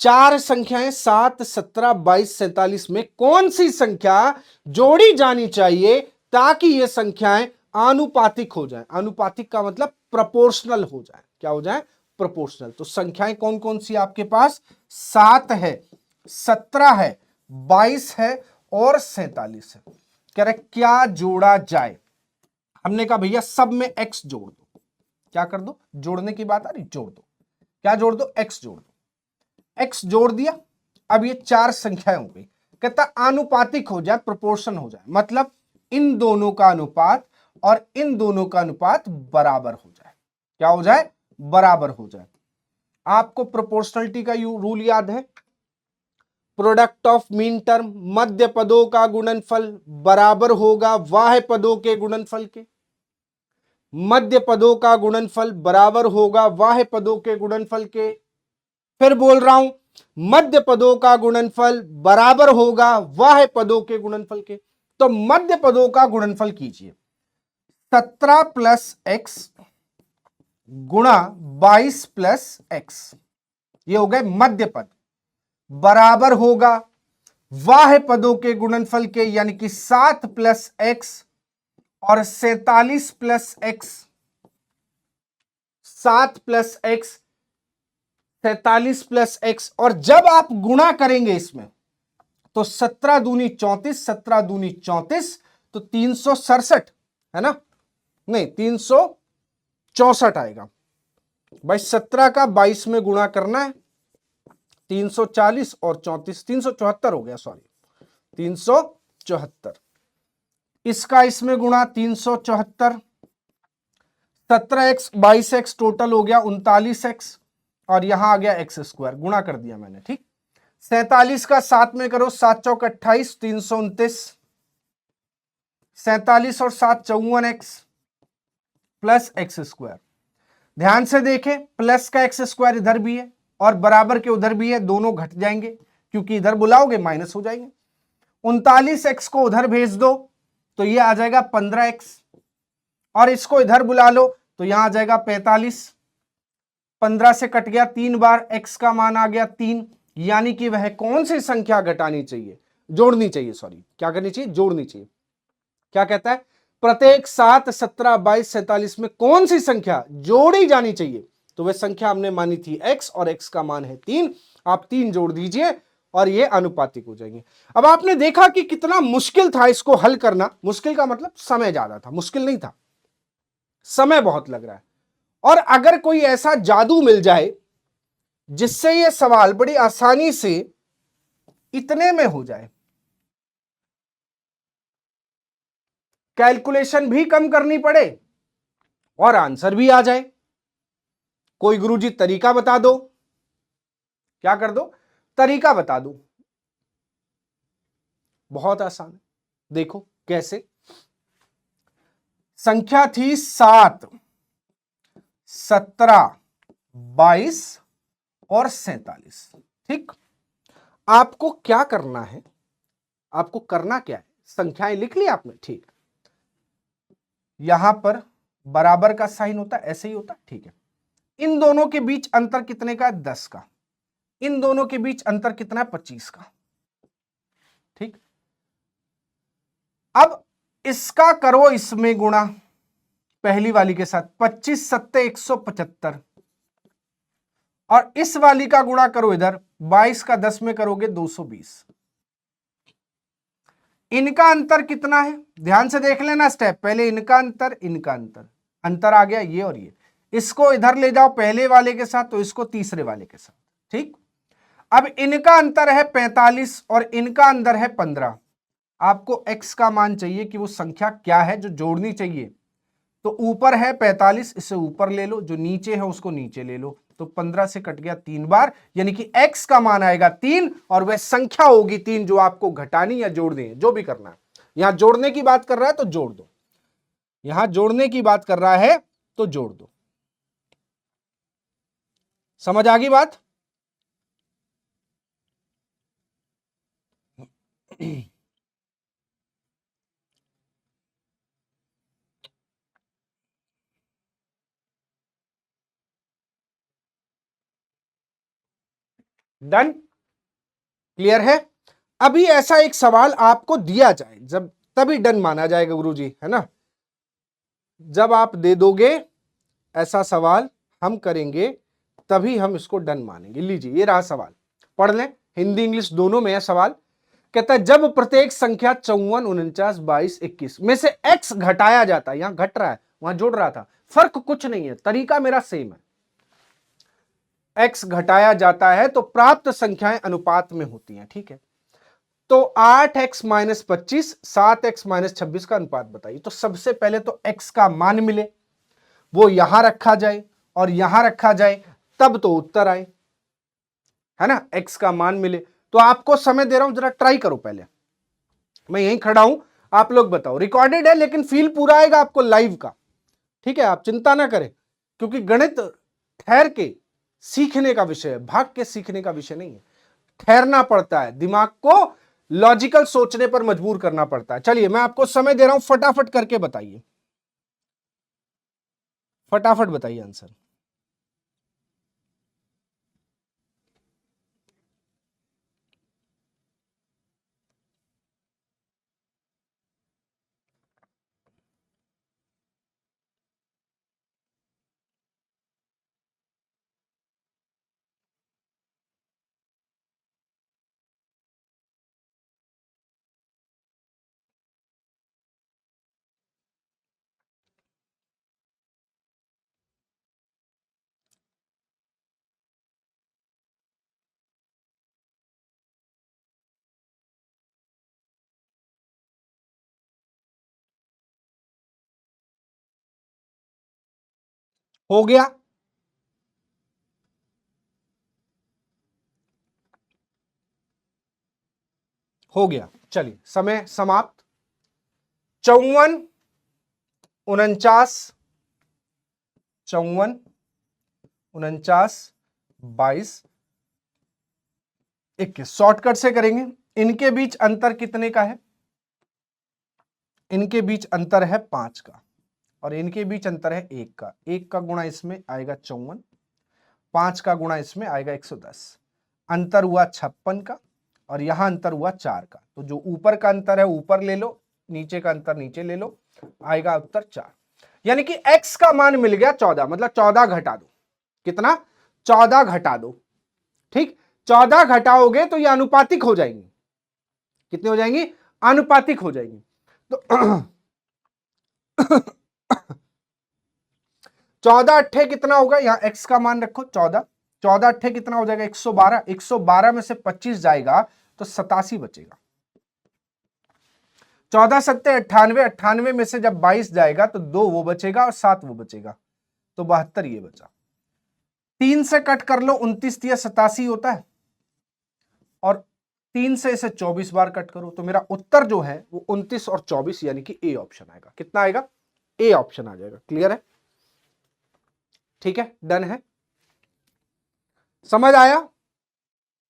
4 संख्याएं 7, 17, 22, 47 में कौन सी संख्या जोड़ी जानी चाहिए ताकि ये संख्याएं आनुपातिक हो जाएं। आनुपातिक का मतलब प्रोपोर्शनल हो जाए। क्या हो जाए, प्रोपोर्शनल। तो संख्याएं कौन कौन सी आपके पास, 7 है, 17 है, 22 है और 47 है। कह रहे क्या जोड़ा जाए। हमने कहा भैया सब में x जोड़ दो। क्या कर दो, जोड़ने की बात आ रही, जोड़ दो। क्या जोड़ दो, x जोड़ दो। x जोड़ दिया, अब ये 4 संख्याएं हो गई। कहता आनुपातिक हो जाए, प्रोपोर्शन हो जाए, मतलब इन दोनों का अनुपात और इन दोनों का अनुपात बराबर हो जाए। क्या हो जाए, बराबर हो जाए। आपको प्रोपोर्शनलिटी का रूल याद है, प्रोडक्ट ऑफ मीन टर्म, मध्य पदों का गुणनफल बराबर होगा बाह्य पदों के गुणनफल के। मध्य पदों का गुणनफल बराबर होगा बाह्य पदों के गुणनफल के। फिर बोल रहा हूं, मध्य पदों का गुणनफल बराबर होगा बाह्य पदों के गुणनफल के। तो मध्य पदों का गुणनफल कीजिए, 17 प्लस एक्स गुणा 22 प्लस एक्स, ये हो गए मध्य पद, बराबर होगा बाह्य पदों के गुणनफल के, यानी कि 7 प्लस एक्स और 47 plus x. 7 plus x, 47 plus x, और जब आप गुणा करेंगे इसमें तो 17 दूनी 34, 17 दूनी 34, तो 367 है ना, नहीं 364 आएगा भाई। 17 का 22 में गुणा करना है, 340 और 34, 374 हो गया, सॉरी 374। इसका इसमें गुणा 374, 17x 22x टोटल हो गया 39x, और यहां आ गया एक्स स्क्वायर, गुणा कर दिया मैंने। ठीक, 47 का 7 में करो, 7 चौक 28, 329, 47 और 7 54x प्लस एक्स स्क्वायर। ध्यान से देखें, प्लस का एक्स स्क्वायर इधर भी है और बराबर के उधर भी है, दोनों घट जाएंगे क्योंकि इधर बुलाओगे माइनस हो जाएंगे। 39x को उधर भेज दो तो ये आ जाएगा 15x, और इसको इधर बुला लो तो यहां आ जाएगा 45। 15 से कट गया 3 बार, x का मान आ गया 3, यानी कि वह कौन सी संख्या घटानी चाहिए, जोड़नी चाहिए, सॉरी क्या करनी चाहिए, जोड़नी चाहिए। क्या कहता है, प्रत्येक 7, 17, 22, 47 में कौन सी संख्या जोड़ी जानी चाहिए। तो वह संख्या हमने मानी थी x, और x का मान है 3। आप 3 जोड़ दीजिए और ये अनुपातिक हो जाएंगे। अब आपने देखा कि कितना मुश्किल था इसको हल करना। मुश्किल का मतलब समय ज्यादा था, मुश्किल नहीं था, समय बहुत लग रहा है। और अगर कोई ऐसा जादू मिल जाए जिससे ये सवाल बड़ी आसानी से इतने में हो जाए, कैलकुलेशन भी कम करनी पड़े और आंसर भी आ जाए, कोई गुरुजी तरीका बता दो, क्या कर दो, तरीका बता दो। बहुत आसान है, देखो कैसे। संख्या थी 7, 17, 22 और 47। ठीक, आपको क्या करना है, आपको करना क्या है, संख्याएं लिख ली आपने, ठीक। यहां पर बराबर का साइन होता है, ऐसे ही होता है, ठीक है। इन दोनों के बीच अंतर कितने का है, 10 का। इन दोनों के बीच अंतर कितना है, 25 का। ठीक, अब इसका करो इसमें गुणा, पहली वाली के साथ, 25 सत्ते 175, और इस वाली का गुणा करो इधर, 22 का 10 में करोगे 220। इनका अंतर कितना है, ध्यान से देख लेना स्टेप, पहले इनका अंतर, इनका अंतर, अंतर आ गया ये और ये। इसको इधर ले जाओ पहले वाले के साथ, तो इसको तीसरे वाले के साथ। ठीक, अब इनका अंतर है 45 और इनका अंतर है 15। आपको x का मान चाहिए कि वो संख्या क्या है जो जोड़नी चाहिए। तो ऊपर है 45, इसे ऊपर ले लो, जो नीचे है उसको नीचे ले लो, तो 15 से कट गया 3 बार, यानी कि x का मान आएगा 3 और वह संख्या होगी 3 जो आपको घटानी या जोड़नी है, जो भी करना है। यहां जोड़ने की बात कर रहा है तो जोड़ दो, यहां जोड़ने की बात कर रहा है तो जोड़ दो। समझ आ गई बात? डन, क्लियर है? अभी ऐसा एक सवाल आपको दिया जाए, जब तभी डन माना जाएगा गुरुजी, है ना। जब आप दे दोगे ऐसा सवाल हम करेंगे तभी हम इसको डन मानेंगे। लीजिए ये रहा सवाल, पढ़ लें, हिंदी इंग्लिश दोनों में है सवाल। कहता है जब प्रत्येक संख्या 54, 49, 22, 21 में से x घटाया जाता है, यहां घट रहा है वहां जोड़ रहा था, फर्क कुछ नहीं है, तरीका मेरा सेम है। x घटाया जाता है तो प्राप्त संख्याएं अनुपात में होती हैं, ठीक है। तो 8x माइनस 25, 7x माइनस 26 का अनुपात बताइए। तो सबसे पहले तो x का मान मिले, वो यहां रखा जाए और यहां रखा जाए, तब तो उत्तर आए, है ना। x का मान मिले, तो आपको समय दे रहा हूं, जरा ट्राई करो। पहले मैं यहीं खड़ा हूं, आप लोग बताओ, रिकॉर्डेड है लेकिन फील पूरा आएगा आपको लाइव का, ठीक है। आप चिंता ना करें, क्योंकि गणित ठहर के सीखने का विषय है, भाग के सीखने का विषय नहीं है। ठहरना पड़ता है, दिमाग को लॉजिकल सोचने पर मजबूर करना पड़ता है। चलिए मैं आपको समय दे रहा हूं, फटाफट करके बताइए, फटाफट बताइए आंसर। हो गया, हो गया, चलिए समय समाप्त। 54, 49, 54, 49, 22, 21, शॉर्टकट से करेंगे। इनके बीच अंतर कितने का है, इनके बीच अंतर है 5 का और इनके बीच अंतर है 1 का। 1 का गुणा इसमें आएगा 54, 5 का गुणा इसमें आएगा 110। अंतर हुआ 56 का और यहां अंतर हुआ 4 का। तो जो ऊपर का अंतर है ऊपर ले लो, नीचे का अंतर नीचे ले लो, आएगा उत्तर 4। यानी कि x का मान मिल गया 14, मतलब 14 घटा दो, कितना, 14 घटा दो। ठीक, 14 घटाओगे तो ये अनुपातिक हो जाएंगी। कितने हो जाएंगी? अनुपातिक हो जाएंगी। तो 14 अट्ठे कितना होगा? यहां x का मान रखो 14, 14 अट्ठे कितना हो जाएगा? 112, 112 में से 25 जाएगा तो 87 बचेगा। 14 सत्ते 98, 98 में से जब 22 जाएगा तो 2 वो बचेगा और 7 वो बचेगा, तो 72 ये बचा। 3 से कट कर लो, 29 या 87 होता है, और 3 से इसे 24 बार कट करो, तो मेरा उत्तर जो है वो 29 और 24 यानी कि ए ऑप्शन आएगा। कितना आएगा? ए ऑप्शन आ जाएगा। क्लियर है? ठीक है, डन है, समझ आया?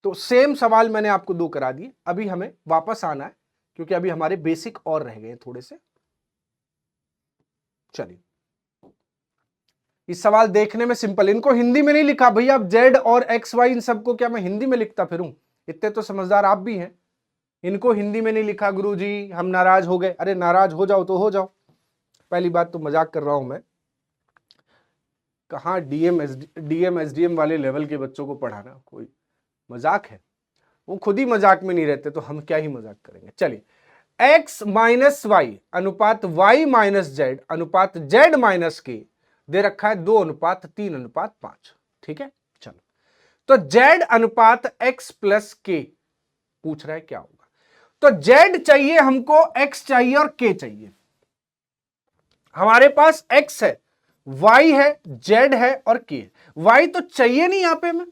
तो सेम सवाल मैंने आपको 2 करा दिए, अभी हमें वापस आना है क्योंकि अभी हमारे बेसिक और रह गए थोड़े से। चलिए, इस सवाल देखने में सिंपल, इनको हिंदी में नहीं लिखा भैया। अब जेड और एक्स वाई इन सबको क्या मैं हिंदी में लिखता फिरूं? इतने तो समझदार आप भी हैं। इनको हिंदी में नहीं लिखा गुरुजी, हम नाराज हो गए। अरे नाराज हो जाओ तो हो जाओ, पहली बात तो मजाक कर रहा हूं मैं। कहाँ डीएम एसडीएम वाले लेवल के बच्चों को पढ़ाना कोई मजाक है? वो खुद ही मजाक में नहीं रहते तो हम क्या ही मजाक करेंगे। चलिए, x माइनस वाई अनुपात y माइनस जेड अनुपात z माइनस के दे रखा है 2:3:5। ठीक है, चलो, तो z अनुपात x प्लस के पूछ रहा है क्या होगा। तो z चाहिए हमको, x चाहिए और k चाहिए। हमारे पास x है, y है, z है और k। y तो चाहिए नहीं यहां पे। मैं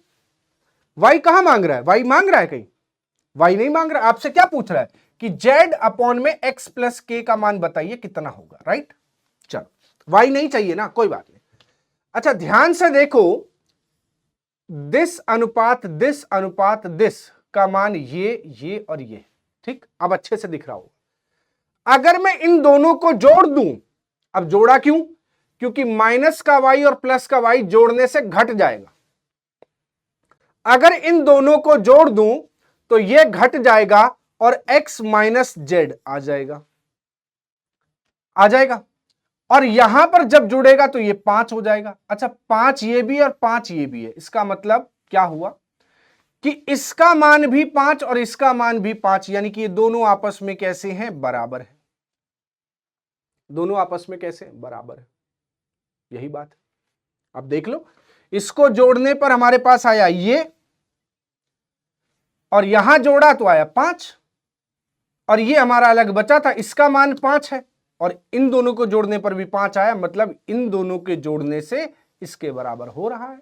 y कहां मांग रहा है? y मांग रहा है कहीं? y नहीं मांग रहा। आपसे क्या पूछ रहा है कि z अपॉन में x प्लस के का मान बताइए कितना होगा, राइट? चलो, y नहीं चाहिए ना, कोई बात नहीं। अच्छा, ध्यान से देखो, दिस अनुपात दिस का मान ये और ये। ठीक, अब अच्छे से दिख रहा होगा। अगर मैं इन दोनों को जोड़ दूं, अब जोड़ा क्यों? क्योंकि माइनस का y और प्लस का y जोड़ने से घट जाएगा। अगर इन दोनों को जोड़ दूं तो ये घट जाएगा और x माइनस जेड आ जाएगा, और यहां पर जब जुड़ेगा तो ये 5 हो जाएगा। अच्छा, 5 ये भी और 5 ये भी है, इसका मतलब क्या हुआ कि इसका मान भी 5 और इसका मान भी 5, यानी कि ये दोनों आपस में कैसे हैं? बराबर है। दोनों आपस में कैसे? बराबर है, यही बात है। अब देख लो, इसको जोड़ने पर हमारे पास आया ये, और यहां जोड़ा तो आया 5, और ये हमारा अलग बचा था, इसका मान 5 है, और इन दोनों को जोड़ने पर भी 5 आया, मतलब इन दोनों के जोड़ने से इसके बराबर हो रहा है।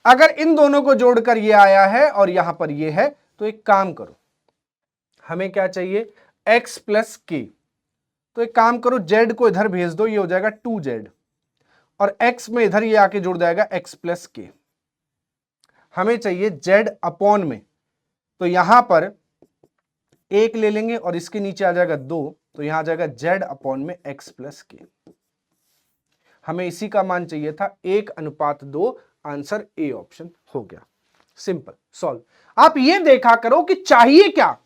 अगर इन दोनों को जोड़कर ये आया है और यहां पर ये है, तो एक काम करो, हमें क्या चाहिए? x प्लस के। तो एक काम करो, z को इधर भेज दो, ये हो जाएगा 2z, और x में इधर ये आके जुड़ जाएगा x प्लस के। हमें चाहिए z अपॉन में, तो यहां पर 1 ले लेंगे और इसके नीचे आ जाएगा 2, तो यहां आ जाएगा z अपॉन में x प्लस के। हमें इसी का मान चाहिए था 1:2। आंसर ए ऑप्शन हो गया। Simple solve. आप ये देखा करो कि चाहिए क्या।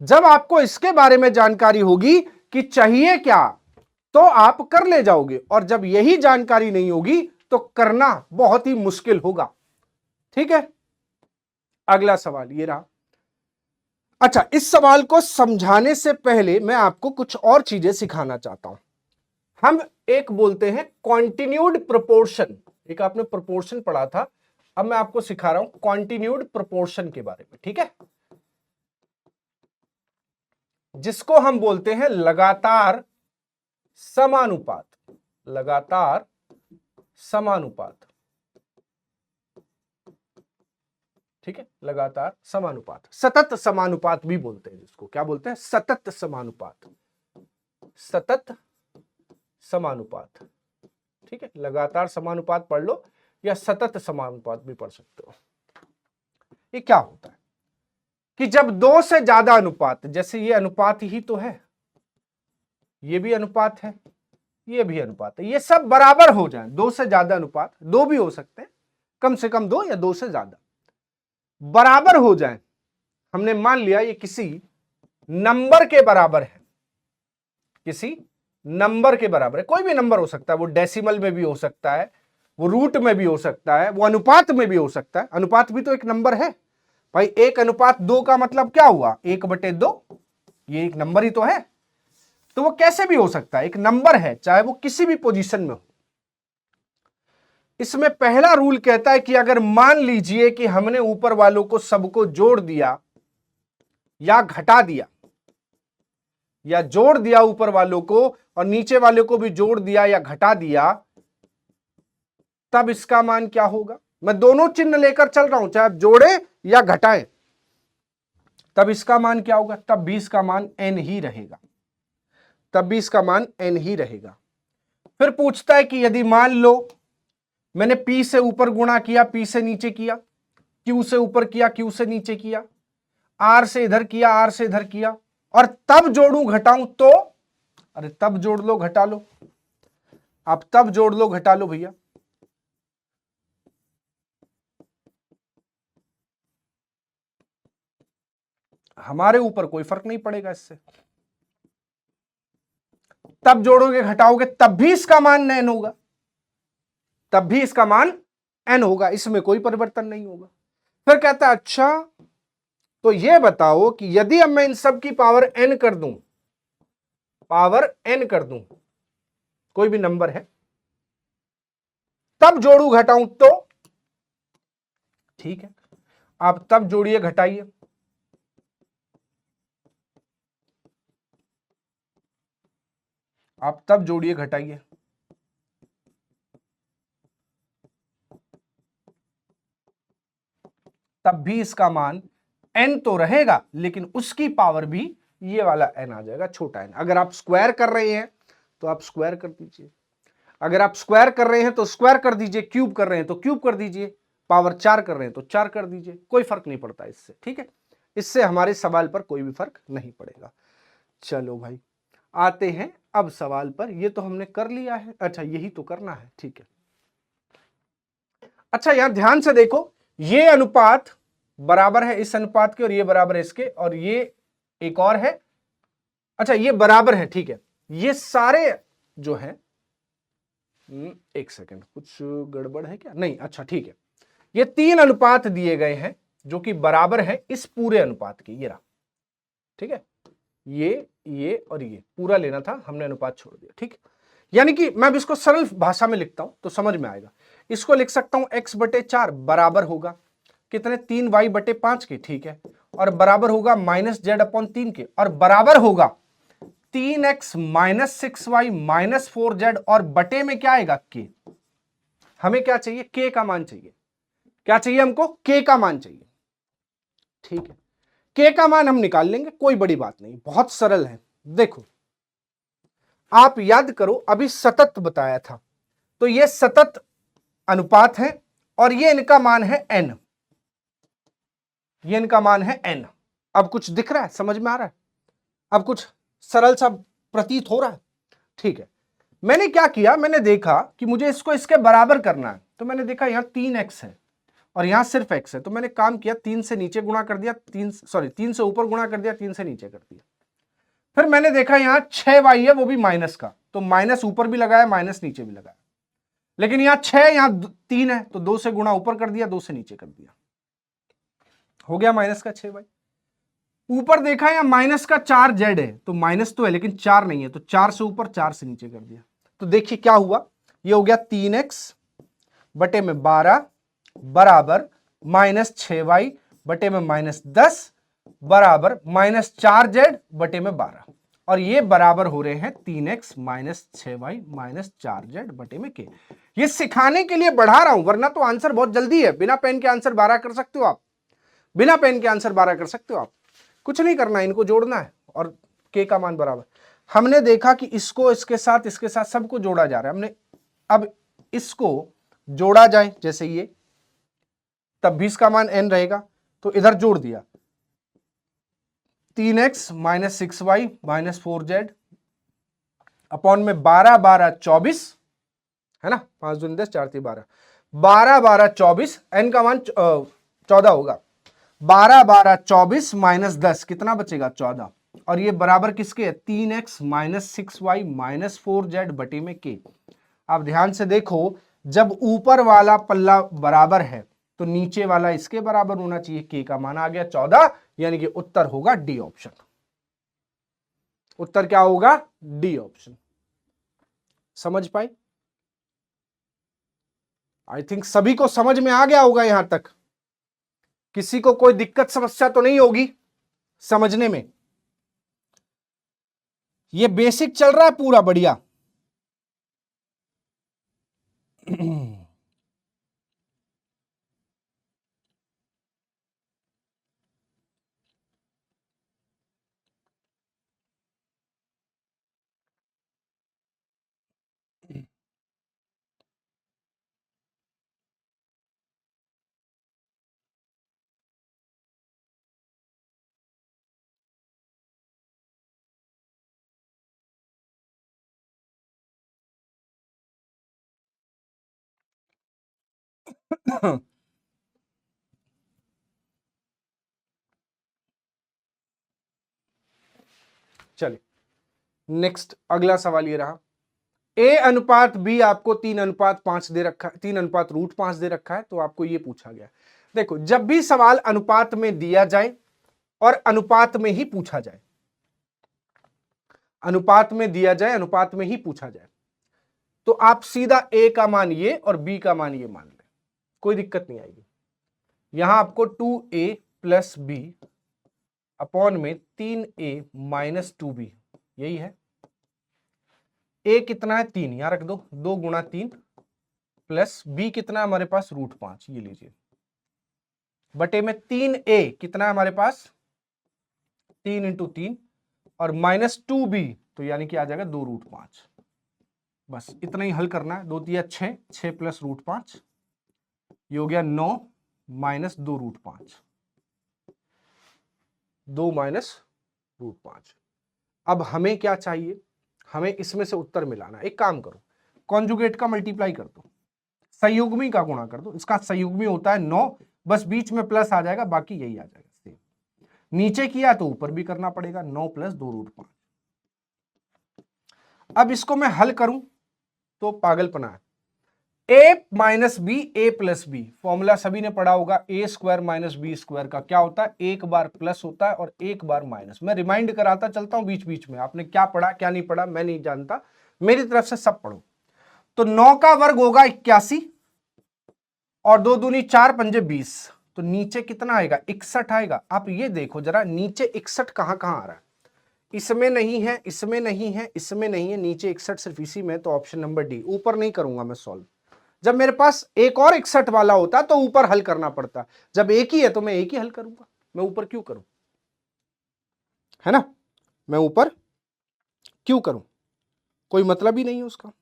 जब आपको इसके बारे में जानकारी होगी कि चाहिए क्या, तो आप कर ले जाओगे, और जब यही जानकारी नहीं होगी तो करना बहुत ही मुश्किल होगा। ठीक है, अगला सवाल ये रहा। अच्छा, इस सवाल को समझाने से पहले मैं आपको कुछ और चीजें सिखाना चाहता हूं। हम एक बोलते हैं कॉन्टिन्यूड प्रोपोर्शन। एक आपने प्रोपोर्शन पढ़ा था, अब मैं आपको सिखा रहा हूं कॉन्टिन्यूड प्रोपोर्शन के बारे में। ठीक है, जिसको हम बोलते हैं लगातार समानुपात। लगातार समानुपात, ठीक है, लगातार समानुपात, सतत समानुपात भी बोलते हैं जिसको। क्या बोलते हैं? सतत समानुपात। सतत समानुपात, ठीक है, लगातार समानुपात पढ़ लो या सतत समानुपात भी पढ़ सकते हो। ये क्या होता है कि जब 2 से ज्यादा अनुपात, जैसे ये अनुपात ही तो है, ये भी अनुपात है, ये भी अनुपात है, ये सब बराबर हो जाए, 2 से ज्यादा अनुपात, 2 भी हो सकते हैं, कम से कम 2 या 2 से ज्यादा बराबर हो जाए। हमने मान लिया ये किसी नंबर के बराबर है, किसी नंबर के बराबर है, कोई भी नंबर हो सकता है, वो डेसिमल में भी हो सकता है, वो रूट में भी हो सकता है, वो अनुपात में भी हो सकता है। अनुपात भी तो एक नंबर है। भाई 1:2 का मतलब क्या हुआ, 1/2, ये एक नंबर ही तो है, तो वो कैसे भी हो सकता है, एक नंबर है, चाहे वो किसी भी पोजीशन में हो। इसमें पहला रूल कहता है कि अगर मान लीजिए कि हमने ऊपर वालों को सबको जोड़ दिया या घटा दिया, या जोड़ दिया ऊपर वालों को और नीचे वाले को भी जोड़ दिया या घटा दिया, तब इसका मान क्या होगा। मैं दोनों चिन्ह लेकर चल रहा हूं, चाहे आप जोड़े या घटाएं, तब इसका मान क्या होगा, तब भी इसका मान n ही रहेगा, तब भी इसका मान n ही रहेगा। फिर पूछता है कि यदि मान लो मैंने p से ऊपर गुणा किया, p से नीचे किया, q से ऊपर किया, q से नीचे किया, r से इधर किया, r से इधर किया, और तब जोड़ूं घटाऊं तो, अरे तब जोड़ लो घटा लो, आप तब जोड़ लो घटा लो भैया, हमारे ऊपर कोई फर्क नहीं पड़ेगा इससे। तब जोड़ोगे घटाओगे तब भी इसका मान n होगा, तब भी इसका मान n होगा, इसमें कोई परिवर्तन नहीं होगा। फिर कहता है अच्छा तो ये बताओ कि यदि अब मैं इन सब की पावर n कर दूं, पावर n कर दूं, कोई भी नंबर है, तब जोड़ू घटाऊं तो, ठीक है, आप तब जोड़िए घटाइए, आप तब जोड़िए घटाइए, तब भी इसका मान n तो रहेगा, लेकिन उसकी पावर भी ये वाला n आ जाएगा, छोटा n। अगर आप स्क्वायर कर रहे हैं तो आप स्क्वायर कर दीजिए, अगर आप स्क्वायर कर रहे हैं तो स्क्वायर कर दीजिए, क्यूब कर रहे हैं तो क्यूब कर दीजिए, पावर 4 कर रहे हैं तो 4 कर दीजिए, कोई फर्क नहीं पड़ता इससे, ठीक है, इससे हमारे सवाल पर कोई भी फर्क नहीं पड़ेगा। चलो भाई आते हैं अब सवाल पर, ये तो हमने कर लिया है, अच्छा यही तो करना है, ठीक है। अच्छा यहां ध्यान से देखो, ये अनुपात बराबर है इस अनुपात के, और ये बराबर है इसके, और ये एक और है, अच्छा ये बराबर है, ठीक है, ये सारे जो है, एक सेकंड कुछ गड़बड़ है क्या, नहीं, अच्छा ठीक है, ये 3 अनुपात दिए गए हैं जो कि बराबर है इस पूरे अनुपात के, ये रहा, ठीक है, ये और ये पूरा लेना था, हमने अनुपात छोड़ दिया, ठीक है। यानी कि मैं अब इसको सरल भाषा में लिखता हूं तो समझ में आएगा, इसको लिख सकता हूं x/4 बराबर होगा कितने, 3y/5 के, ठीक है, और बराबर होगा -z/3 के, और बराबर होगा 3x - 6y - 4z, और बटे में क्या आएगा k। हमें क्या चाहिए, k का मान चाहिए, क्या चाहिए हमको, k का मान चाहिए, ठीक है, k का मान हम निकाल लेंगे, कोई बड़ी बात नहीं, बहुत सरल है। देखो आप याद करो अभी सतत बताया था, तो ये सतत अनुपात है और ये इनका मान है n, ये इनका मान है n। अब कुछ दिख रहा है, समझ में आ रहा है, अब कुछ सरल सा प्रतीत हो रहा है, ठीक है। मैंने क्या किया, मैंने देखा कि मुझे इसको इसके बराबर करना है, तो मैंने देखा यहां 3x है और यहां सिर्फ x है, तो मैंने काम किया 3 से नीचे गुणा कर दिया, 3 से ऊपर गुणा कर दिया, 3 से नीचे कर दिया। फिर मैंने देखा यहां 6y है, वो भी माइनस का, तो माइनस ऊपर भी लगाया, माइनस नीचे भी लगाया, लेकिन यहां 6 यहां 3 है, तो 2 से गुणा ऊपर कर दिया, 2 से नीचे कर दिया, हो गया माइनस का 6y। ऊपर देखा यहां माइनस का 4z है, तो माइनस तो है लेकिन 4 नहीं है, तो 4 से ऊपर 4 से नीचे कर दिया, तो देखिए क्या हुआ, ये हो गया 3x बटे में 12 बराबर -6y बटे में -10 बराबर -4z बटे में 12, और ये बराबर हो रहे हैं 3x - 6y - 4z बटे में k। ये सिखाने के लिए बढ़ा रहा हूं, वरना तो आंसर बहुत जल्दी है, बिना पेन के आंसर 12 कर सकते हो आप, बिना पेन के आंसर 12 कर सकते हो आप, कुछ नहीं करना है, इनको जोड़ना है और k का मान बराबर। हमने देखा कि इसको इसके साथ सबको जोड़ा जा रहा है, हमने अब इसको जोड़ा जाए जैसे ये, तब भी इसका मान n रहेगा, तो इधर जोड़ दिया 3x - 6y - 4z अपॉन में 12 12 24 है ना, 5 दूनी 10 4 3 12, 12 12 24, n का मान 14 होगा, 12 12 24 - 10 कितना बचेगा 14, और ये बराबर किसके है 3x - 6y - 4z बटे में k। आप ध्यान से देखो, जब ऊपर वाला पल्ला बराबर है तो नीचे वाला इसके बराबर होना चाहिए, के का मान आ गया 14, यानी कि उत्तर होगा डी ऑप्शन। उत्तर क्या होगा? D option. समझ पाए? आई थिंक सभी को समझ में आ गया होगा यहां तक। किसी को कोई दिक्कत समस्या तो नहीं होगी समझने में? ये बेसिक चल रहा है पूरा बढ़िया। चलिए नेक्स्ट अगला सवाल ये रहा। ए अनुपात बी आपको 3:5 दे रखा है, 3:5 दे रखा है, तो आपको ये पूछा गया। देखो जब भी सवाल अनुपात में दिया जाए और अनुपात में ही पूछा जाए, अनुपात में दिया जाए, अनुपात में ही पूछा जाए, तो आप सीधा ए का मान ये और बी का मान ये मान लें, कोई दिक्कत नहीं आएगी। यहां आपको 2a प्लस बी अपॉन में 3a माइनस 2b, यही है। a कितना है? 3, यहां रख दो, 2 गुणा 3 प्लस b कितना है हमारे पास? √5, ये लीजिए, बटे में 3a कितना है हमारे पास? 3 इंटू 3 और माइनस 2b, तो यानी कि आ जाएगा 2√5। बस इतना ही हल करना है। 2 तिया 6, 6 प्लस √5, ये हो गया 9 माइनस 2√5, 2 माइनस √5। अब हमें क्या चाहिए? हमें इसमें से उत्तर मिलाना। एक काम करो, कॉन्जुगेट का मल्टीप्लाई कर दो, संयुग्मी का गुणा कर दो। इसका संयुग्मी होता है 9, बस बीच में प्लस आ जाएगा, बाकी यही आ जाएगा सेम। नीचे किया तो ऊपर भी करना पड़ेगा, 9 प्लस 2√5। अब इसको मैं हल करूं तो पागलपना है। a minus B, A plus B, formula सभी ने पढ़ा होगा। A square minus B square का क्या होता है? एक बार प्लस होता है और एक बार माइनस। मैं रिमाइंड कराता चलता हूं बीच बीच में, आपने क्या पढ़ा क्या नहीं पढ़ा मैं नहीं जानता, मेरी तरफ से सब पढ़ो। तो 9 का वर्ग होगा 81 और 2 दूनी 4 पंजे 20, तो नीचे कितना आएगा? 61 आएगा। आप ये देखो जरा, नीचे 61 कहां कहां आ रहा है? इसमें नहीं है, इसमें नहीं है, इसमें नहीं है, नीचे 61 सिर्फ इसी में, तो ऑप्शन नंबर डी। ऊपर नहीं करूंगा मैं सॉल्व। जब मेरे पास एक और 61 वाला होता तो ऊपर हल करना पड़ता, जब एक ही है तो मैं एक ही हल करूंगा, मैं ऊपर क्यों करूं? है ना, मैं ऊपर क्यों करूं? कोई मतलब ही नहीं है उसका।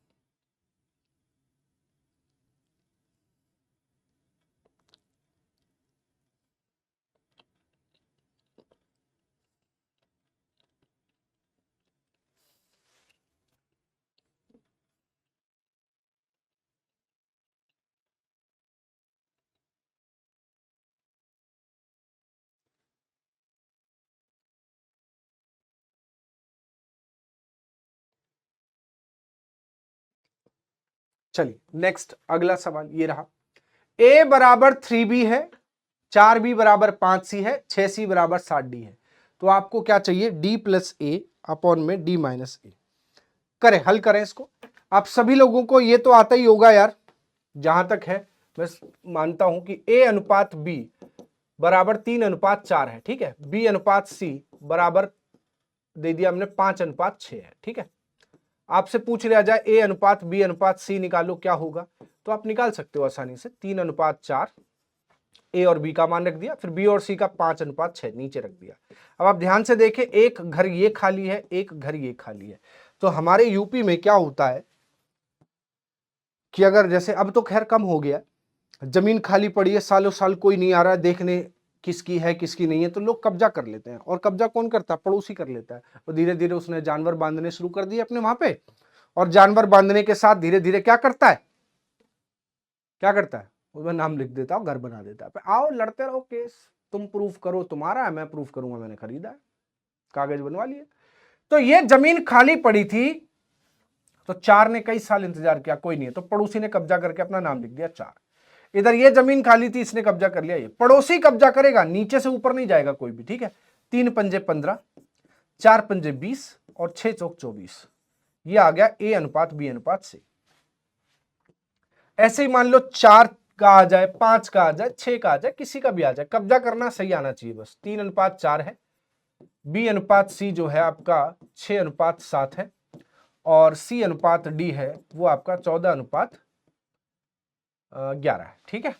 चलिए नेक्स्ट अगला सवाल ये रहा। a बराबर 3b है, 4b बराबर 5c है, 6c बराबर 7d है, तो आपको क्या चाहिए? d प्लस ए अपॉन में d माइनस ए। करें, हल करें इसको। आप सभी लोगों को ये तो आता ही होगा यार, जहां तक है मैं मानता हूं कि a अनुपात b बराबर 3:4 है, ठीक है। b अनुपात c बराबर दे दिया हमने 5:6 है, ठीक है। आपसे पूछ लिया जाए a अनुपात b अनुपात c निकालो, क्या होगा? तो आप निकाल सकते हो आसानी से। 3:4, a और b का मान रख दिया, फिर b और c का 5:6 नीचे रख दिया। अब आप ध्यान से देखें, एक घर ये खाली है, एक घर ये खाली है, तो हमारे यूपी में क्या होता है कि अगर जैसे, अब तो खैर कम हो गया, जमीन खाली पड़ी है, सालों साल कोई नहीं आ रहा है देखने किसकी है किसकी नहीं है, तो लोग कब्जा कर लेते हैं। और कब्जा कौन करता है? पड़ोसी कर लेता है। और धीरे धीरे उसने जानवर बांधने शुरू कर दिए अपने वहां पे, और जानवर बांधने के साथ धीरे धीरे क्या करता है? क्या करता है? उसमें नाम लिख देता हूं, घर बना देता है। आओ लड़ते रहो केस, तुम प्रूफ करो तुम्हारा है, मैं प्रूफ करूंगा मैंने खरीदा है, कागज बनवा लिए। तो ये जमीन खाली पड़ी थी, तो 4 ने कई साल इंतजार किया, कोई नहीं है, तो पड़ोसी ने कब्जा करके अपना नाम लिख दिया 4। इधर ये जमीन खाली थी, इसने कब्जा कर लिया, ये पड़ोसी कब्जा करेगा, नीचे से ऊपर नहीं जाएगा कोई भी, ठीक है। 3 पंजे 15, 4 पंजे 20 और 6 चौक 24, ये आ गया A अनुपात B अनुपात C। ऐसे ही मान लो 4 का आ जाए, 5 का आ जाए, 6 का आ जाए, किसी का भी आ जाए, कब्जा करना सही आना चाहिए बस। 3 अनुपात 4 है, B अनुपात C जो है आपका 6 अनुपात 7 है, और C अनुपात D है वो आपका 14 अनुपात 11 है, ठीक है।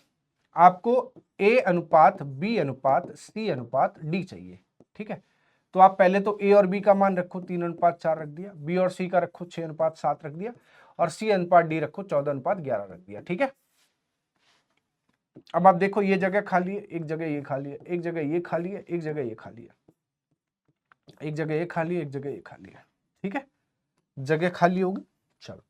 आपको A अनुपात B अनुपात C अनुपात D चाहिए, ठीक है। तो आप पहले तो A और B का मान रखो, 3 अनुपात 4 रख दिया, B और C का रखो 6 अनुपात 7 रख दिया, और C अनुपात D रखो 14 अनुपात 11 रख दिया, ठीक है। अब आप देखो ये जगह खाली है, एक जगह ये खाली है, एक जगह ये खाली है, एक जगह ये खाली है, एक जगह ये खाली है, एक जगह ये खाली है, ठीक है। जगह खाली होगी, चलो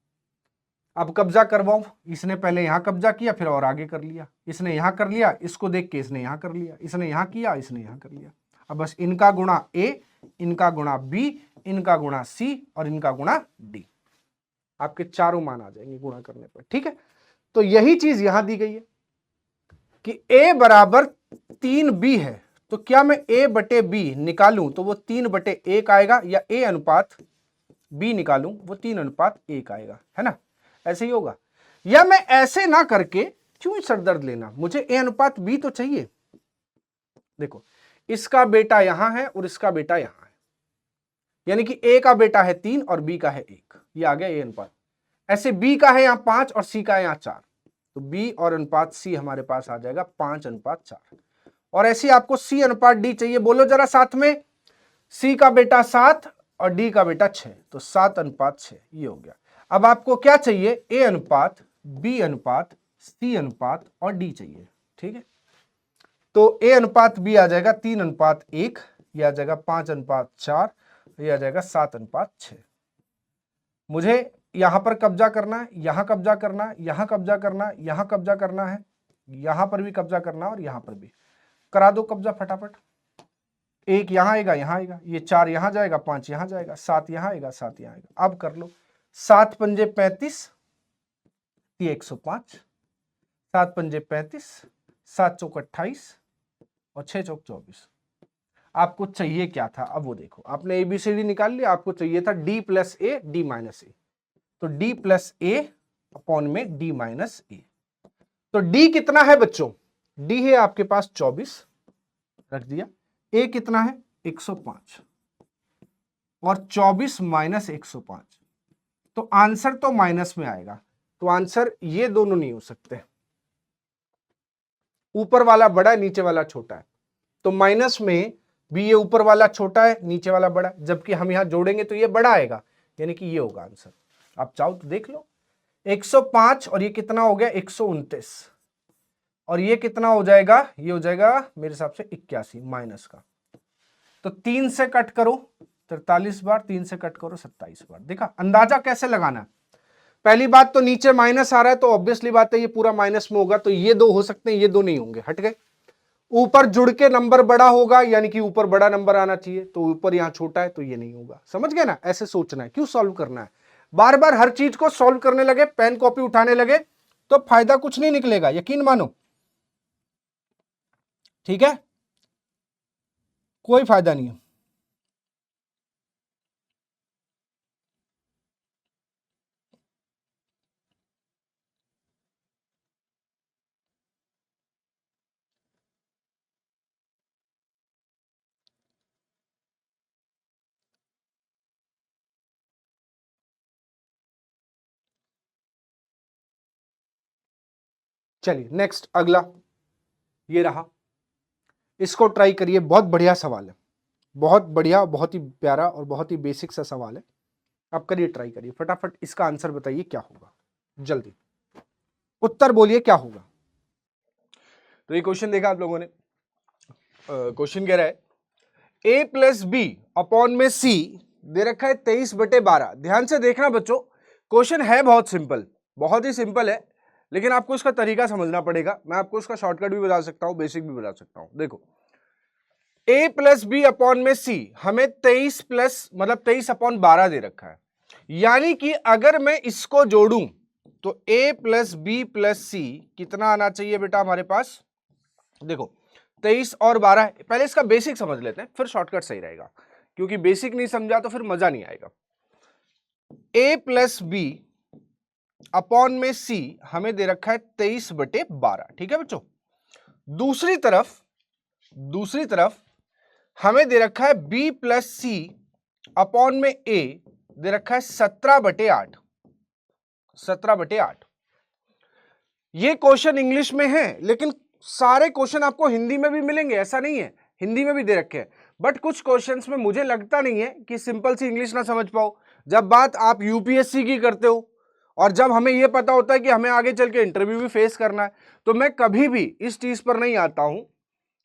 अब कब्जा करवाओ। इसने पहले यहां कब्जा किया, फिर और आगे कर लिया, इसने यहां कर लिया, इसको देख के इसने यहां कर लिया, इसने यहां किया, इसने यहां कर लिया। अब बस इनका गुणा A, इनका गुणा B, इनका गुणा C और इनका गुणा D, आपके चारों मान आ जाएंगे गुणा करने पर, ठीक है। तो यही चीज यहां दी गई है कि A बराबर 3B है, तो क्या मैं A बटे B निकालूं तो वो 3 बटे 1 आएगा, या A अनुपात B निकालूं वो 3 अनुपात 1 आएगा, है ना। ऐसे ही होगा। या मैं ऐसे ना करके क्यों सरदर्द लेना, मुझे A अनुपात B तो चाहिए। देखो इसका बेटा यहां है और इसका बेटा यहां है, यानी कि A का बेटा है 3 और B का है 1, ये आ गया A अनुपात। ऐसे B का है यहां 5 और C का है यहां 4, तो B और अनुपात C हमारे पास आ जाएगा 5 अनुपात 4। और ऐसे आपको C अनुपात D चाहिए, बोलो जरा साथ में। C का बेटा 7 और D का बेटा 6, तो 7 अनुपात 6, ये हो गया। अब आपको क्या चाहिए, A अनुपात B अनुपात C अनुपात और D चाहिए, ठीक है। तो A अनुपात B आ जाएगा 3 अनुपात 1, ये आ जाएगा 5 अनुपात 4, ये आ जाएगा 7 अनुपात 6। मुझे यहां पर कब्जा करना है, यहां कब्जा करना है, यहां कब्जा करना है, यहां कब्जा करना है, यहां पर भी कब्जा करना है और यहां पर भी। करा दो कब्जा फटाफट। 1 यहां आएगा, यहां आएगा, ये 4 यहां जाएगा, 5 यहां जाएगा, 7 यहां आएगा, 7 यहां आएगा। अब कर लो, 7 पंजे 35, ये 105, 7 पंजे 35, 7 चौक 28 और 6 चौक 24। आपको चाहिए क्या था, अब वो देखो, आपने ABCD निकाल लिया, आपको चाहिए था D plus A D minus A, तो D प्लस A अपॉन में D माइनस A। तो D कितना है बच्चों, D है आपके पास 24 रख दिया, A कितना है 105 और 24 माइनस 105, तो आंसर तो माइनस में आएगा। तो आंसर ये दोनों नहीं हो सकते, ऊपर वाला बड़ा है नीचे वाला छोटा है, तो माइनस में भी ये ऊपर वाला छोटा है नीचे वाला बड़ा है, जबकि हम यहां जोड़ेंगे तो ये बड़ा आएगा, यानी कि ये होगा आंसर। आप चाहो तो देख लो, 105 और ये कितना हो गया 129, और ये कितना हो जाएगा, ये हो जाएगा मेरे हिसाब से 81 माइनस का। तो 3 से कट करो 43 बार, 3 से कट करो 27 बार। देखा अंदाजा कैसे लगाना है। पहली बात तो नीचे माइनस आ रहा है, तो ऑब्वियसली बात है ये पूरा माइनस में होगा, तो ये दो हो सकते हैं, ये दो नहीं होंगे, हट गए। ऊपर जुड़ के नंबर बड़ा होगा, यानी कि ऊपर बड़ा नंबर आना चाहिए, तो ऊपर यहां छोटा है तो ये नहीं होगा। समझ गए ना, ऐसे सोचना है, क्यों सॉल्व करना है। बार बार हर चीज को सॉल्व करने लगे, पेन कॉपी उठाने लगे तो फायदा कुछ नहीं निकलेगा, यकीन मानो, ठीक है, कोई फायदा नहीं है। चलिए नेक्स्ट अगला ये रहा, इसको ट्राई करिए, बहुत बढ़िया सवाल है, बहुत बढ़िया, बहुत ही प्यारा और बहुत ही बेसिक सा सवाल है। आप करिए, ट्राई करिए, फटाफट इसका आंसर बताइए क्या होगा, जल्दी उत्तर बोलिए क्या होगा। तो ये क्वेश्चन देखा आप लोगों ने, क्वेश्चन कह रहा है A प्लस बी अपॉन में C दे रखा है 23/12। ध्यान से देखना बच्चों, क्वेश्चन है बहुत सिंपल, बहुत ही सिंपल है, लेकिन आपको इसका तरीका समझना पड़ेगा। मैं आपको इसका शॉर्टकट भी बता सकता हूं, बेसिक भी बता सकता हूं। देखो A प्लस बी अपॉन में C हमें 23 प्लस मतलब 23/12 दे रखा है, यानी कि अगर मैं इसको जोड़ूं तो a प्लस बी प्लस सी कितना आना चाहिए बेटा हमारे पास? देखो 23 और 12, पहले इसका बेसिक समझ लेते हैं फिर शॉर्टकट सही रहेगा, क्योंकि बेसिक नहीं समझा तो फिर मजा नहीं आएगा। a प्लस बी अपॉन में c हमें दे रखा है 23/12, ठीक है बच्चों। दूसरी तरफ हमें दे रखा है b प्लस सी अपॉन में a दे रखा है 17/8। 17/8 ये क्वेश्चन इंग्लिश में है, लेकिन सारे क्वेश्चन आपको हिंदी में भी मिलेंगे, ऐसा नहीं है, हिंदी में भी दे रखे हैं। बट कुछ क्वेश्चंस में मुझे लगता नहीं है कि सिंपल सी इंग्लिश ना समझ पाओ। जब बात आप यूपीएससी की करते हो और जब हमें यह पता होता है कि हमें आगे चल के इंटरव्यू भी फेस करना है, तो मैं कभी भी इस चीज पर नहीं आता हूं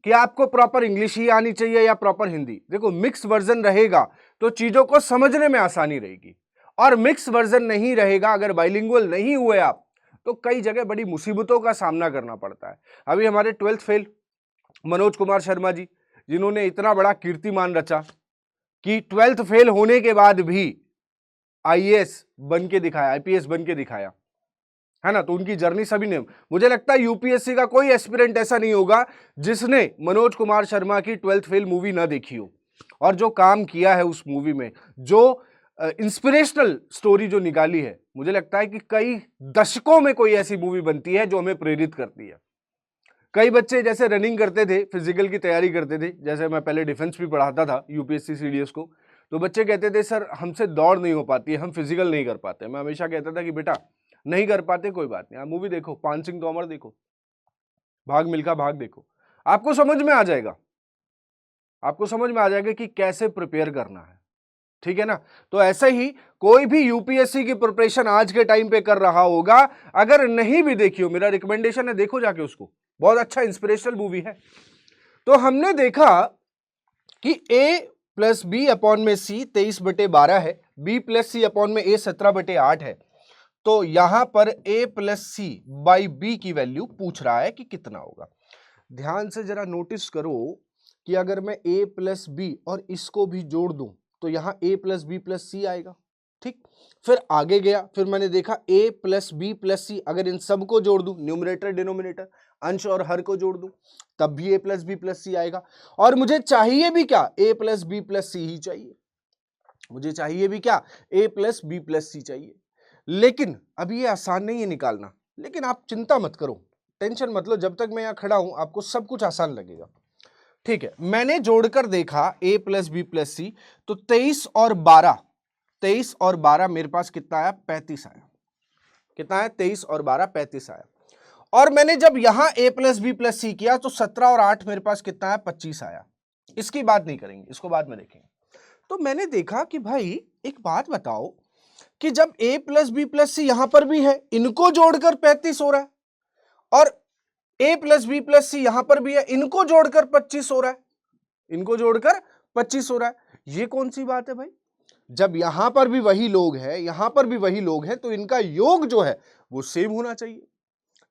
कि आपको प्रॉपर इंग्लिश ही आनी चाहिए या प्रॉपर हिंदी। देखो मिक्स वर्जन रहेगा तो चीजों को समझने में आसानी रहेगी, और मिक्स वर्जन नहीं रहेगा, अगर बाइलिंगुअल नहीं हुए आप, तो कई जगह बड़ी मुसीबतों का सामना करना पड़ता है। अभी हमारे 12th फेल मनोज कुमार शर्मा जी, जिन्होंने इतना बड़ा कीर्तिमान रचा कि 12th फेल होने के बाद भी आईएएस बन के दिखाया, आईपीएस बन के दिखाया, है ना। तो उनकी जर्नी सभी ने, मुझे लगता है यूपीएससी का कोई एस्पिरेंट ऐसा नहीं होगा जिसने मनोज कुमार शर्मा की 12th फेल मूवी ना देखी हो, और जो काम किया है उस मूवी में, जो इंस्पिरेशनल स्टोरी जो निकाली है, मुझे लगता है कि कई दशकों में कोई ऐसी मूवी बनती है जो हमें प्रेरित करती है। कई बच्चे जैसे रनिंग करते थे, फिजिकल की तैयारी करते थे, जैसे मैं पहले डिफेंस भी पढ़ाता था यूपीएससी सीडीएस को, तो बच्चे कहते थे सर हमसे दौड़ नहीं हो पाती है, हम फिजिकल नहीं कर पाते। मैं हमेशा कहता था कि बेटा नहीं कर पाते कोई बात नहीं, आप मूवी देखो, पान सिंह तोमर देखो, भाग मिल्खा भाग देखो, आपको समझ में आ जाएगा, आपको समझ में आ जाएगा कि कैसे प्रिपेयर करना है, ठीक है ना। तो ऐसे ही कोई भी यूपीएससी की प्रिपरेशन आज के टाइम पे कर रहा होगा, अगर नहीं भी देखी हो, मेरा रिकमेंडेशन है देखो जाके उसको, बहुत अच्छा इंस्पिरेशनल मूवी है। तो हमने देखा कि a प्लस बी अपॉन में c 23/12 है, b प्लस सी अपॉन में a 17/8 है। तो यहां पर a plus C by B की वैल्यू पूछ रहा है कि कितना होगा। ध्यान से जरा नोटिस करो कि अगर मैं a प्लस बी और इसको भी जोड़ दूं तो यहां a प्लस बी प्लस सी आएगा, ठीक। फिर आगे गया, फिर मैंने देखा a प्लस बी प्लस सी, अगर इन सबको जोड़ दूं, न्यूमरेटर डिनोमिनेटर, अंश और हर को जोड़ दूं, तब भी a प्लस बी प्लस सी आएगा। और मुझे चाहिए भी क्या, a प्लस बी प्लस सी ही चाहिए, मुझे चाहिए भी क्या, a प्लस बी प्लस सी चाहिए। लेकिन अभी ये आसान नहीं है निकालना, लेकिन आप चिंता मत करो, टेंशन मत लो, जब तक मैं यहां खड़ा हूं आपको सब कुछ आसान लगेगा, ठीक है। मैंने जोड़कर देखा a प्लस बी प्लस सी, तो 23 और 12 मेरे पास कितना आया, 35 आया। कितना है, 23 और 12 35 आया। और मैंने जब यहां a प्लस बी प्लस सी किया तो 17 और 8 मेरे पास कितना आया, 25 आया। इसकी बात नहीं करेंगे, इसको बाद में देखेंगे। तो मैंने देखा कि भाई एक बात बताओ कि जब a प्लस बी प्लस सी यहां पर भी है, इनको जोड़कर 35 हो रहा है, और a प्लस बी प्लस सी यहां पर भी है, इनको जोड़कर 25 हो रहा है, इनको जोड़कर 25 हो रहा है। ये कौन सी बात है भाई, जब यहां पर भी वही लोग हैं, यहां पर भी वही लोग हैं, तो इनका योग जो है वो सेम होना चाहिए,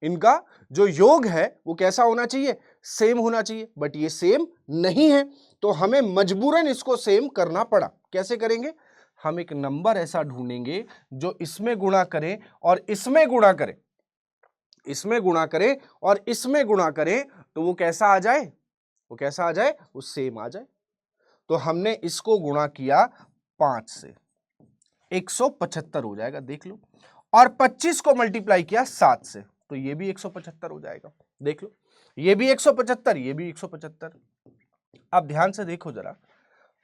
इनका जो योग है वो कैसा होना चाहिए, सेम होना चाहिए। बट ये सेम नहीं है, तो हमें मजबूरन इसको सेम करना पड़ा। कैसे करेंगे, हम एक नंबर ऐसा ढूंढेंगे जो इसमें गुणा करे और इसमें गुणा करे, इसमें गुणा करे और इसमें गुणा करे, तो वो कैसा आ जाए, वो कैसा आ जाए, वो सेम आ जाए। तो हमने इसको गुणा किया 5 से, 175 हो जाएगा, देख लो। और 25 को मल्टीप्लाई किया 7 से, तो ये भी 175 हो जाएगा, देख लो। ये भी 175, ये भी 175। अब ध्यान से देखो जरा,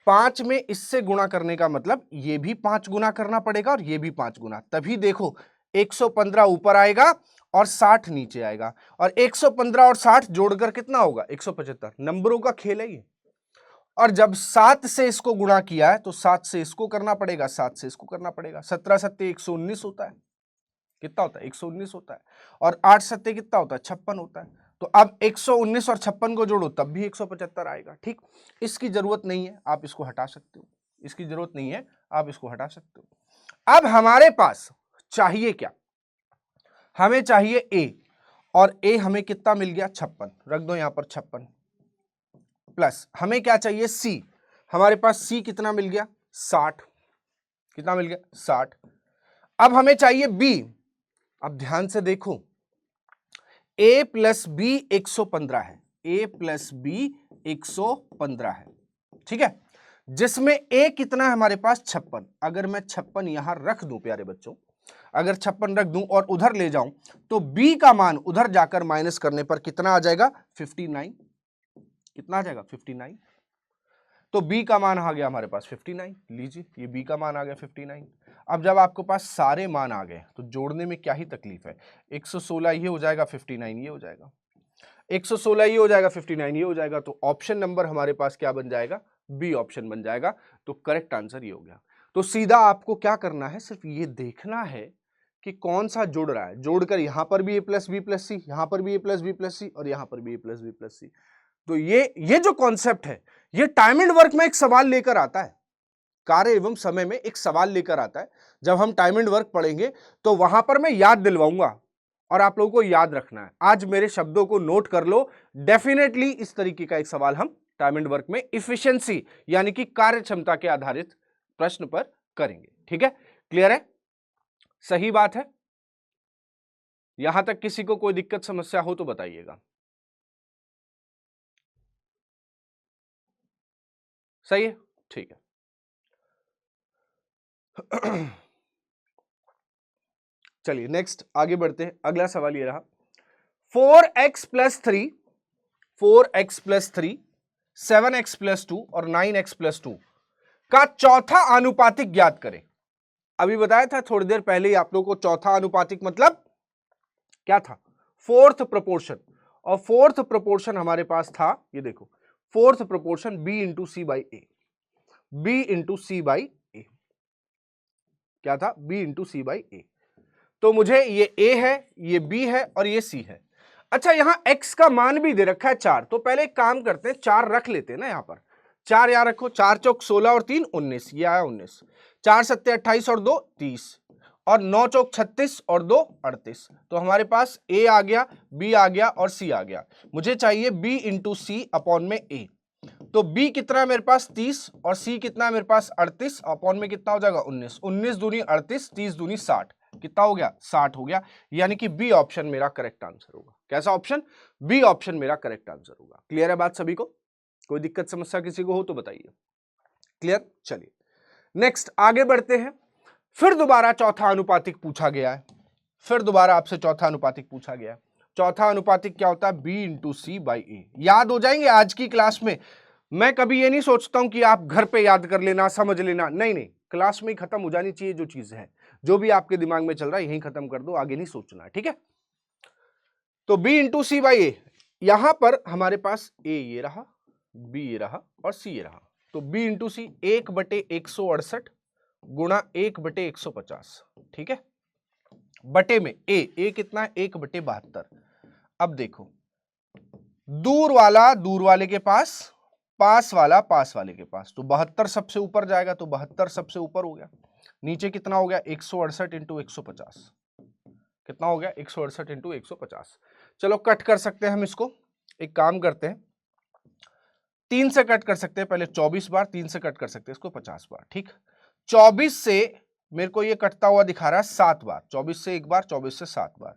5 में इससे गुणा करने का मतलब ये भी 5 गुना करना पड़ेगा और ये भी 5 गुना, तभी देखो 115 ऊपर आएगा और 60 नीचे आएगा, और 115 और 60 जोड़कर कितना होगा, 175। नंबरों का खेल है ये। और जब 7 से इसको गुणा किया है तो 7 से इसको करना पड़ेगा, 7 से इसको करना पड़ेगा। 17 सत्ते 119 होता है, कितना होता है, 119 होता है। और 8 सत्ते कितना होता है, 56 होता है। तो अब 119 और 56 को जोड़ो तब भी 175 आएगा, ठीक। इसकी जरूरत नहीं है, आप इसको हटा सकते हो, इसकी जरूरत नहीं है, आप इसको हटा सकते हो। अब हमारे पास चाहिए क्या, हमें चाहिए a, और a हमें कितना मिल गया, 56, रख दो यहां पर 56, प्लस हमें क्या चाहिए c, हमारे पास c कितना मिल गया, 60, कितना मिल गया, 60। अब हमें चाहिए b, अब ध्यान से देखो, a प्लस बी 115 है, a प्लस बी 115 है, ठीक है, जिसमें a कितना है हमारे पास 56। अगर मैं 56 यहां रख दूं प्यारे बच्चों, अगर 56 रख दूं और उधर ले जाऊं तो b का मान उधर जाकर माइनस करने पर कितना आ जाएगा 59। कितना आ जाएगा 59। तो b का मान आ गया हमारे पास 59। लीजिए ये b का मान आ गया 59। अब जब आपके पास सारे मान आ गए तो जोड़ने में क्या ही तकलीफ है, 116 ये हो जाएगा, 59 ये हो जाएगा, 116 ये हो जाएगा, 59 ये हो जाएगा। तो ऑप्शन नंबर हमारे पास क्या बन जाएगा, बी ऑप्शन बन जाएगा। तो करेक्ट आंसर ये हो गया। तो सीधा आपको क्या करना है, सिर्फ ये देखना है कि कौन सा जुड़ रहा है, जोड़कर यहां पर भी a प्लस बी प्लस सी, यहां पर भी a प्लस बी प्लस सी और यहां पर भी a प्लस बी प्लस सी। तो ये जो कॉन्सेप्ट है ये टाइम एंड वर्क में एक सवाल लेकर आता है, कार्य एवं समय में एक सवाल लेकर आता है। जब हम टाइम एंड वर्क पढ़ेंगे तो वहां पर मैं याद दिलवाऊंगा और आप लोगों को याद रखना है। आज मेरे शब्दों को नोट कर लो, डेफिनेटली इस तरीके का एक सवाल हम टाइम एंड वर्क में इफिशिएंसी यानी कि कार्य क्षमता के आधारित प्रश्न पर करेंगे। ठीक है, क्लियर है, सही बात है। यहां तक किसी को कोई दिक्कत समस्या हो तो बताइएगा। सही है, ठीक है। चलिए नेक्स्ट आगे बढ़ते हैं। अगला सवाल ये रहा, 4x plus 3, 4x plus 3, 7x plus 2 और 9x प्लस 2 का चौथा आनुपातिक ज्ञात करें। अभी बताया था थोड़ी देर पहले ही आप लोगों को, चौथा आनुपातिक मतलब क्या था, फोर्थ प्रोपोर्शन। और फोर्थ प्रोपोर्शन हमारे पास था, ये देखो, fourth proportion b into C by A, b into C by A, क्या था, b into C by A. तो मुझे ये a है, ये b है और ये c है। अच्छा, यहां x का मान भी दे रखा है 4, तो पहले एक काम करते हैं, 4 रख लेते हैं ना, यहां पर 4 यहां रखो, 4 चौक 16 और 3 19, ये आया 19, 4 सत्ते 28 और 2 30 और 9 चौक 36 और 2 38। तो हमारे पास a आ गया, b आ गया और c आ गया। मुझे चाहिए b इंटू सी अपॉन में a। तो b कितना है मेरे पास 30 और c कितना है मेरे पास 38, अपॉन में कितना हो जाएगा 19, 19 दूनी 38, 30 दूनी 60, कितना हो गया 60 हो गया। यानी कि बी ऑप्शन मेरा करेक्ट आंसर होगा। कैसा ऑप्शन, बी ऑप्शन मेरा करेक्ट आंसर होगा। क्लियर है बात सभी को, कोई दिक्कत समस्या किसी को हो तो बताइए। क्लियर, चलिए नेक्स्ट आगे बढ़ते हैं। फिर दोबारा चौथा अनुपातिक पूछा गया है, फिर दोबारा आपसे चौथा अनुपातिक पूछा गया है। चौथा अनुपातिक क्या होता है, b इंटू सी बाई ए। याद हो जाएंगे आज की क्लास में। मैं कभी ये नहीं सोचता हूं कि आप घर पे याद कर लेना, समझ लेना, नहीं नहीं, क्लास में ही खत्म हो जानी चाहिए जो चीज है, जो भी आपके दिमाग में चल रहा है यही खत्म कर दो, आगे नहीं सोचना है, ठीक है। तो b इंटू सी बाई ए, यहां पर हमारे पास a ये रहा, b ये रहा और c ये रहा। तो b इंटू सी 1/168 गुणा 1/150, ठीक है, बटे में a कितना है 1/72। अब देखो, दूर वाला दूर वाले के पास, पास वाला पास वाले के पास, तो 72 सबसे ऊपर जाएगा, तो 72 सबसे ऊपर हो गया। नीचे कितना हो गया 168 इंटू 150, कितना हो गया 168 इंटू 150। चलो कट कर सकते हैं हम इसको, एक काम करते हैं 3 से कट कर सकते हैं, पहले 24 बार 3 से कट कर सकते हैं इसको 50 बार, ठीक। 24 से मेरे को ये कटता हुआ दिखा रहा है 7 बार, 24 से एक बार, 24 से 7 बार,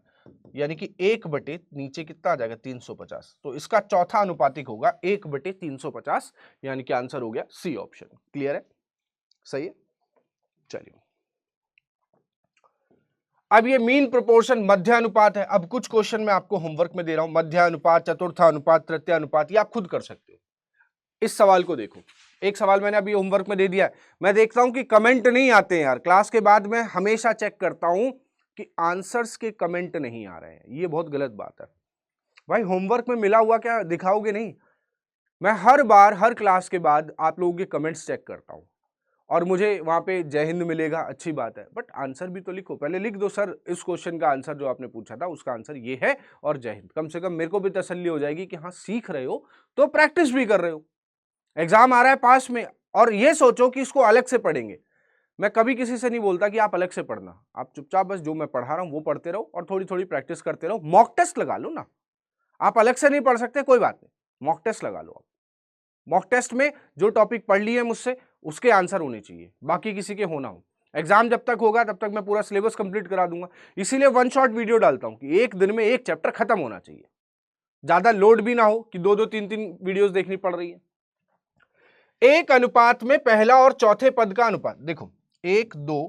यानी कि 1 बटे नीचे कितना आ जाएगा 350। तो इसका चौथा अनुपातिक होगा 1/350, यानी कि आंसर हो गया सी ऑप्शन। क्लियर है, सही है, चलिए। अब ये मीन प्रोपोर्शन मध्य अनुपात है। अब कुछ क्वेश्चन मैं आपको होमवर्क में दे रहा हूं, मध्य अनुपात, चतुर्थ अनुपात, तृतीय अनुपात, ये आप खुद कर सकते हो। इस सवाल को देखो, एक सवाल मैंने अभी होमवर्क में दे दिया है। मैं देखता हूं कि कमेंट नहीं आते हैं यार, क्लास के बाद मैं हमेशा चेक करता हूं कि आंसर्स के कमेंट नहीं आ रहे हैं, ये बहुत गलत बात है भाई। होमवर्क में मिला हुआ क्या दिखाओगे नहीं, मैं हर बार हर क्लास के बाद आप लोगों के कमेंट्स चेक करता हूं और मुझे वहां पे जय हिंद मिलेगा, अच्छी बात है, बट आंसर भी तो लिखो। पहले लिख दो सर इस क्वेश्चन का आंसर जो आपने पूछा था उसका आंसर ये है और जय हिंद, कम से कम मेरे को भी तसल्ली हो जाएगी कि हाँ सीख रहे हो तो प्रैक्टिस भी कर रहे हो। एग्जाम आ रहा है पास में और ये सोचो कि इसको अलग से पढ़ेंगे। मैं कभी किसी से नहीं बोलता कि आप अलग से पढ़ना, आप चुपचाप बस जो मैं पढ़ा रहा हूं वो पढ़ते रहो और थोड़ी थोड़ी प्रैक्टिस करते रहो। मॉक टेस्ट लगा लो ना, आप अलग से नहीं पढ़ सकते कोई बात नहीं, मॉक टेस्ट लगा लो। आप मॉक टेस्ट में जो टॉपिक पढ़ लिए मुझसे उसके आंसर होने चाहिए, बाकी किसी के होना हो। एग्जाम जब तक होगा तब तक मैं पूरा सिलेबस कंप्लीट करा दूंगा, इसीलिए वन शॉट वीडियो डालता हूं कि एक दिन में एक चैप्टर खत्म होना चाहिए, ज्यादा लोड भी ना हो कि दो दो तीन तीन वीडियोस देखनी पड़ रही है। एक अनुपात में पहला और चौथे पद का अनुपात देखो, 1 2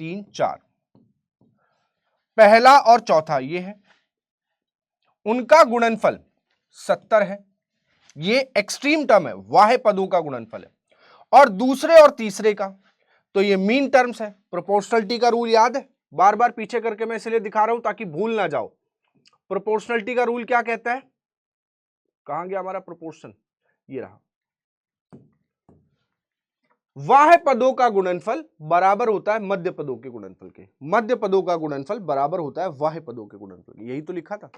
3 4, पहला और चौथा ये है, उनका गुणनफल 70 है, ये एक्सट्रीम टर्म है, वाह्य पदों का गुणनफल है, और दूसरे और तीसरे का तो ये मीन टर्म्स है। प्रोपोर्शनलिटी का रूल याद है, बार बार पीछे करके मैं इसलिए दिखा रहा हूं ताकि भूल ना जाओ। प्रोपोर्शनलिटी का रूल क्या कहता है, कहां गया हमारा प्रोपोर्शन, ये रहा, वाह्य पदों का गुणनफल बराबर होता है मध्य पदों के गुणनफल के, मध्य पदों का गुणनफल बराबर होता है वाह्य पदों के गुणनफल के, यही तो लिखा था,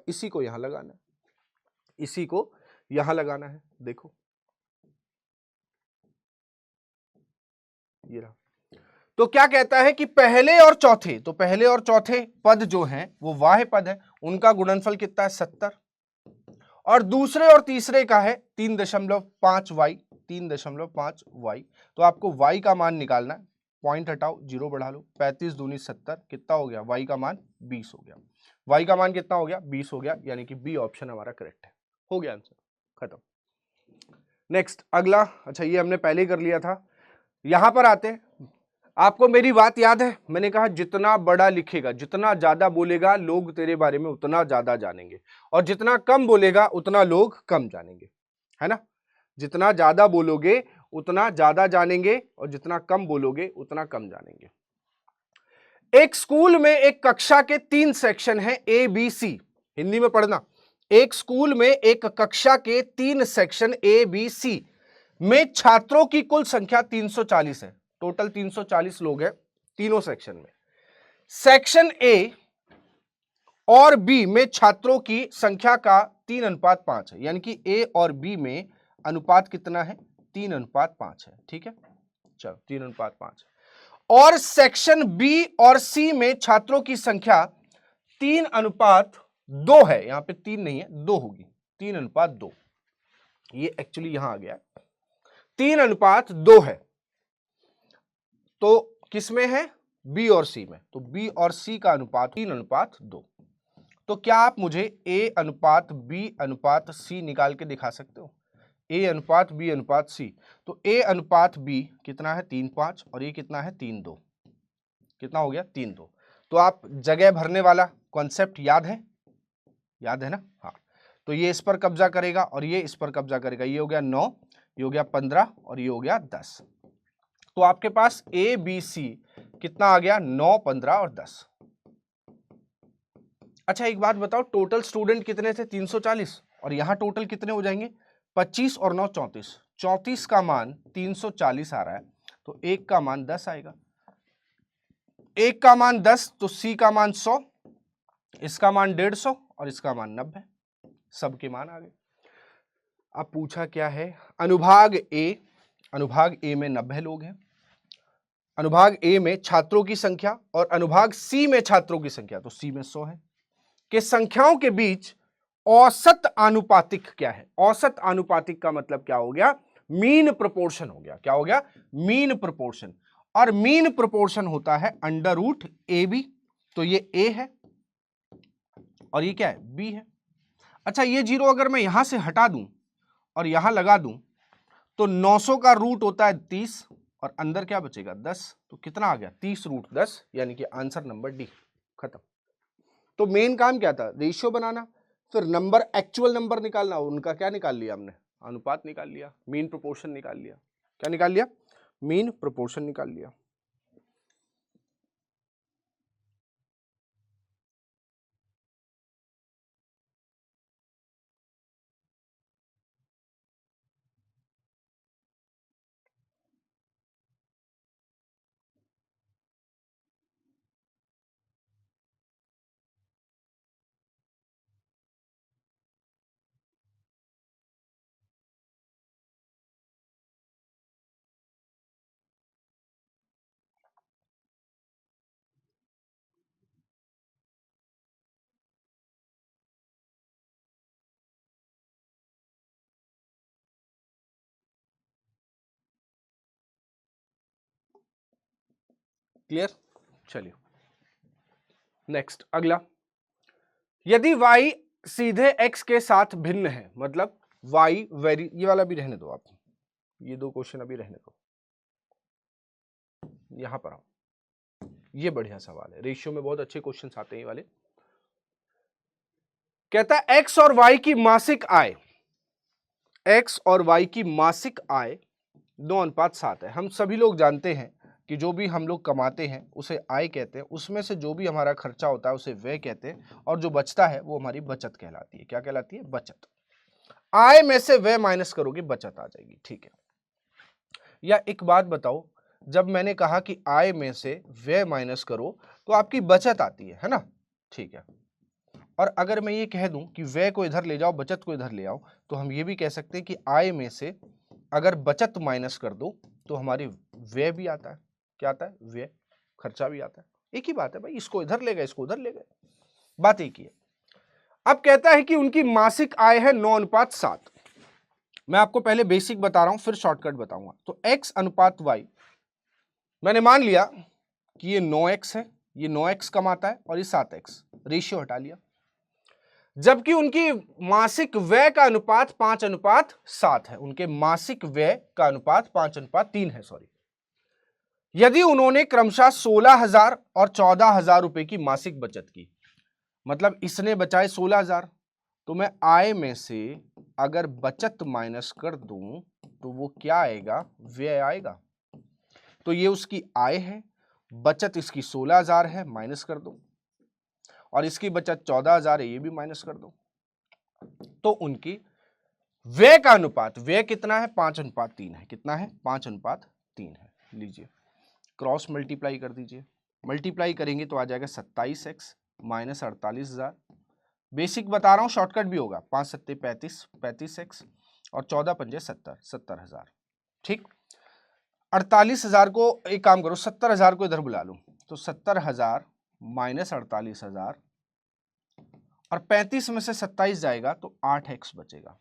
इसी को यहां लगाना है, इसी को यहां लगाना है। देखो ये रहा, तो क्या कहता है कि पहले और चौथे, तो पहले और चौथे पद जो हैं वो वाह्य पद है, उनका गुणनफल कितना है 70, और दूसरे और तीसरे का है 3.5y, 3.5y, तो आपको y का मान निकालना है, पॉइंट हटाओ, जीरो बढ़ा लो, 35 दूनी 70, कितना हो गया, y का मान 20 हो गया, y का मान कितना हो गया, 20 हो गया, यानी कि बी ऑप्शन हमारा करेक्ट है, हो गया आंसर, खत्म। नेक्स्ट अगला, अच्छा ये हमने पहले कर लिया था, यहां पर आते हैं, आपको मेरी बात याद है, मैंने कहा जितना बड़ा लिखेगा, जितना ज्यादा बोलेगा लोग तेरे बारे में उतना ज्यादा जानेंगे, और जितना कम बोलेगा उतना लोग कम जानेंगे, है ना, जितना ज्यादा बोलोगे उतना ज्यादा जानेंगे, और जितना कम बोलोगे उतना कम जानेंगे। एक स्कूल में एक कक्षा के 3 सेक्शन हैं ए बी सी, हिंदी में पढ़ना, एक स्कूल में एक कक्षा के 3 सेक्शन ए बी सी में छात्रों की कुल संख्या 340 है, टोटल 340 लोग हैं तीनों सेक्शन में। सेक्शन ए और बी में छात्रों की संख्या का 3:5 है, यानी कि ए और बी में अनुपात कितना है, 3:5 है, ठीक है, चलो 3:5, और सेक्शन बी और सी में छात्रों की संख्या 3:2 है, यहां पे 3 नहीं है 2 होगी, 3:2, ये एक्चुअली यहां आ गया, 3:2 है, तो किसमें है, बी और सी में, तो बी और सी का अनुपात 3:2, तो क्या आप मुझे ए अनुपात बी अनुपात सी निकाल के दिखा सकते हो, ए अनुपात बी अनुपात सी, तो ए अनुपात बी कितना है 3:5, और ये कितना है 3:2, कितना हो गया 3:2, तो आप जगह भरने वाला कॉन्सेप्ट याद है, याद है ना, हाँ, तो ये इस पर कब्जा करेगा और ये इस पर कब्जा करेगा, ये हो गया 9, ये हो गया 15 और ये हो गया 10, तो आपके पास ए बी सी कितना आ गया 9 15 और 10। अच्छा एक बात बताओ, टोटल स्टूडेंट कितने थे 340, और यहां टोटल कितने हो जाएंगे 25 और 9 34, 34 का मान 340 आ रहा है, तो एक का मान 10 आएगा, एक का मान 10 तो सी का मान 100, इसका मान 150 और इसका मान 90, सबके मान आ गए। अब पूछा क्या है, अनुभाग ए में 90 लोग हैं, अनुभाग ए में छात्रों की संख्या और अनुभाग सी में छात्रों की संख्या, तो सी में 100 है, कि संख्याओं के बीच औसत आनुपातिक क्या है, औसत आनुपातिक का मतलब क्या हो गया, मीन प्रोपोर्शन हो गया, क्या हो गया, मीन प्रोपोर्शन, और मीन प्रोपोर्शन होता है अंडर रूट ए बी, तो ये ए है और ये क्या है बी है। अच्छा ये जीरो अगर मैं यहां से हटा दूं और यहां लगा दूं, तो 900 का रूट होता है 30 और अंदर क्या बचेगा 10, तो कितना आ गया 30 रूट 10, यानी कि आंसर नंबर डी, खत्म। तो मेन काम क्या था, रेशियो बनाना, फिर नंबर एक्चुअल नंबर निकालना, उनका क्या निकाल लिया हमने, अनुपात निकाल लिया, मीन प्रोपोर्शन निकाल लिया, क्या निकाल लिया, मीन प्रोपोर्शन निकाल लिया। क्लियर? चलिए नेक्स्ट अगला, यदि y सीधे x के साथ भिन्न है, मतलब y वेरी, ये वाला भी रहने दो आप, ये दो क्वेश्चन अभी रहने दो, यहां पर आओ, ये बढ़िया सवाल है, रेशियो में बहुत अच्छे क्वेश्चंस आते हैं ये वाले। कहता है x और y की मासिक आय, x और y की मासिक आय 9:7 है। हम सभी लोग जानते हैं कि जो भी हम लोग कमाते हैं उसे आय कहते हैं, उसमें से जो भी हमारा खर्चा होता है उसे व्यय कहते हैं, और जो बचता है वो हमारी बचत कहलाती है। क्या कहलाती है? बचत। आय में से व्यय माइनस करोगे, बचत आ जाएगी, ठीक है। या एक बात बताओ, जब मैंने कहा कि आय में से व्यय माइनस करो तो आपकी बचत आती है ना? ठीक है। और अगर मैं ये कह दूं कि व्यय को इधर ले जाओ, बचत को इधर ले आओ, तो हम ये भी कह सकते हैं कि आय में से अगर बचत माइनस कर दो तो हमारी व्यय भी आता है। क्या आता है? व्यय, खर्चा भी आता है। एक ही बात है भाई, इसको इधर ले गए, इसको उधर ले गए, बात एक ही है। अब कहता है कि उनकी मासिक आय है 9:7। मैं आपको पहले बेसिक बता रहा हूं, फिर शॉर्टकट बताऊंगा। तो x अनुपात y, मैंने मान लिया कि ये 9x है, ये 9x कमाता है और ये 7x, रेशियो हटा लिया। जबकि उनकी मासिक व्यय का अनुपात 5:7 है, उनके मासिक व्यय का अनुपात 5:3 है, सॉरी। यदि उन्होंने क्रमशः 16,000 और 14,000 रुपए की मासिक बचत की, मतलब इसने बचाए 16,000, तो मैं आय में से अगर बचत माइनस कर दूं तो वो क्या आएगा? व्यय आएगा। तो ये उसकी आय है, बचत इसकी 16,000 है, माइनस कर दो, और इसकी बचत 14,000 है, ये भी माइनस कर दो। तो उनकी व्यय का अनुपात, व्यय कितना है? 5:3 है। कितना है? 5:3 है। लीजिए क्रॉस मल्टीप्लाई कर दीजिए, मल्टीप्लाई करेंगे तो आ जाएगा 27x माइनस 48,000। बेसिक बता रहा हूं, शॉर्टकट भी होगा। 5 सत्ते 35, 35x और 14 पंजे 70, 70,000। ठीक, 48,000 को एक काम करो, 70,000 को इधर बुला लो, तो 70,000 माइनस 48,000, और 35 में से 27 जाएगा तो 8x बचेगा,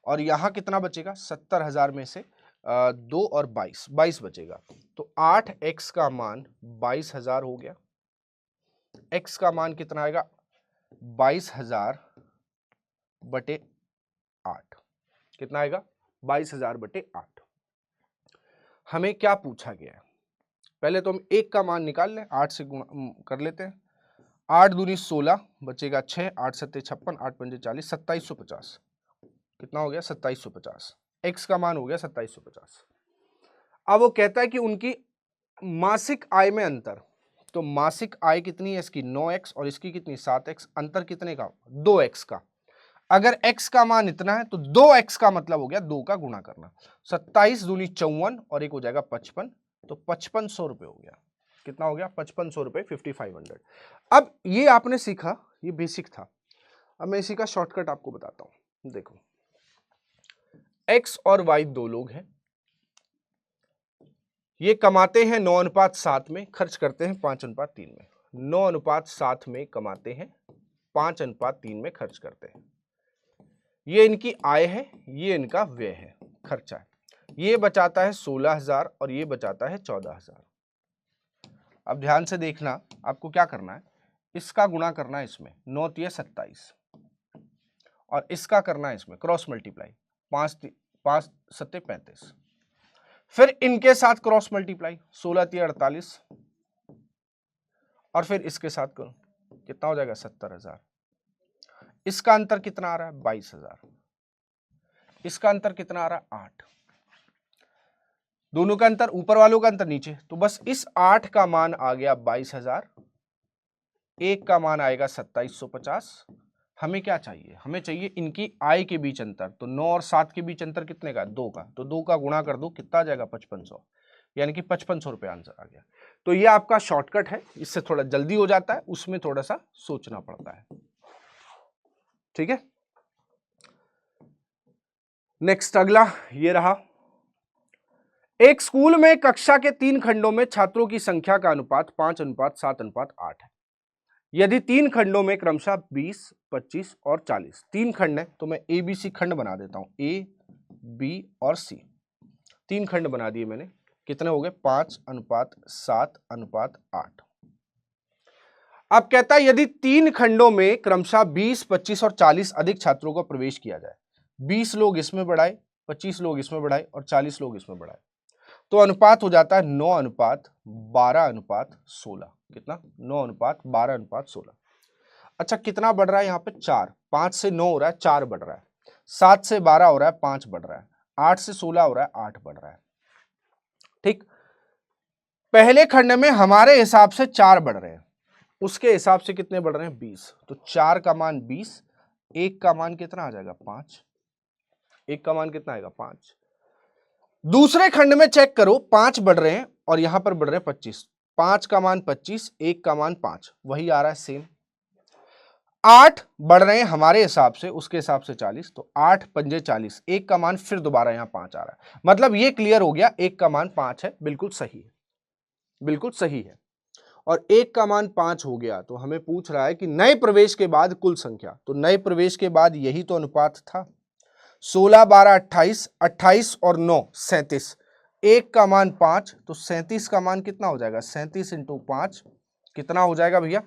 और यहां कितना बचेगा? 70,000 में से 2 और 22 बचेगा, तो 8x का मान 22,000 हो गया। x का मान कितना आएगा? 22,000 बटे 8। कितना आएगा? 22,000 बटे 8। हमें क्या पूछा गया है? पहले तो हम एक का मान निकाल लें, 8 से गुणा कर लेते हैं। 8 दूनी 16 बचेगा 6, 8 सत्ते 56, 8 पंजे 40, 2750। कितना हो गया? 2750। x का मान हो गया 2750। अब वो कहता है कि उनकी मासिक आय में अंतर, तो मासिक आय कितनी है इसकी? 9x, और इसकी कितनी? 7x। अंतर कितने का? 2x का। अगर x का मान इतना है तो 2x का मतलब हो गया 2 का गुणा करना। 27 दूनी 54 और एक हो जाएगा 55, तो 5500 रुपए हो गया। कितना हो गया? 5500 रुपए, 5500। अब ये आपने सीखा, ये बेसिक था। अब मैं इसी का शॉर्टकट आपको बताता हूं। देखो, x और y दो लोग हैं, ये कमाते हैं 9:7 में, खर्च करते हैं 5:3 में। 9:7 में कमाते हैं, 5:3 में खर्च करते हैं। ये इनकी आय है, ये इनका व्यय है, खर्चा है। ये बचाता है 16,000 और ये बचाता है 14,000। अब ध्यान से देखना, आपको क्या करना है? इसका गुणा करना है इसमें, 9 तिया 27, और इसका करना है इसमें क्रॉस मल्टीप्लाई, 5 सत्ते 35। फिर इनके साथ क्रॉस मल्टीप्लाई, 16 तिया 48, और फिर इसके साथ करो, कितना हो जाएगा? 70,000। इसका अंतर कितना आ रहा है? 22,000। इसका अंतर कितना आ रहा है? 8। दोनों का अंतर, ऊपर वालों का अंतर नीचे, तो बस इस 8 का मान आ गया 22,000, एक का मान आएगा 2750। हमें क्या चाहिए? हमें चाहिए इनकी आय के बीच अंतर। तो 9 और 7 के बीच अंतर कितने का? 2 का। तो 2 का गुणा कर दो, कितना आ जाएगा? 5500, यानी कि 5500 रुपये आंसर आ गया। तो ये आपका शॉर्टकट है, इससे थोड़ा जल्दी हो जाता है, उसमें थोड़ा सा सोचना पड़ता है। ठीक है, नेक्स्ट अगला ये रहा। एक स्कूल में कक्षा के 3 खंडों में छात्रों की संख्या का अनुपात 5:7:8 है। यदि 3 खंडों में क्रमशः 20, 25 और 40, 3 खंड है, तो मैं ABC खंड बना देता हूं, A, B और C। 3 खंड बना दिए मैंने। कितने हो गए 5:7:8। अब कहता है यदि 3 खंडों में क्रमशः 20, 25 और 40 अधिक छात्रों का प्रवेश किया जाए, 20 लोग इसमें बढ़ाए, 25 लोग इसमें बढ़ाए और 40 लोग इसमें बढ़ाए, तो अनुपात हो जाता है 9:12:16। कितना? 9:12:16। अच्छा, कितना बढ़ रहा है यहाँ पे? 4। 5 से 9 हो रहा है, 4 बढ़ रहा है। 7 से 12 हो रहा है, 5 बढ़ रहा है। 8 से 16 हो रहा है, 8 बढ़ रहा है। ठीक, पहले खंड में हमारे हिसाब से 4 बढ़ रहे हैं, उसके हिसाब से कितने बढ़ रहे हैं? 20। तो 4 का मान 20, 1 का मान कितना आ जाएगा? 5। 1 का मान कितना आएगा? 5। दूसरे खंड में चेक करो, 5 बढ़ रहे हैं और यहां पर बढ़ रहे हैं 25। 5 का मान 25, 1 का मान 5, वही आ रहा है सेम। 8 बढ़ रहे हैं हमारे हिसाब से, उसके हिसाब से 40, तो 8 पंजे 40, 1 का मान फिर दोबारा यहां 5 आ रहा है। मतलब ये क्लियर हो गया, 1 का मान 5 है, बिल्कुल सही है, बिल्कुल सही है। और 1 का मान 5 हो गया तो हमें पूछ रहा है कि नए प्रवेश के बाद कुल संख्या, तो नए प्रवेश के बाद यही तो अनुपात था। 16, 12, 28, 28 और 9 37। 1 का मान 5, तो 37 का मान कितना हो जाएगा? 37 इंटू 5 कितना हो जाएगा भैया?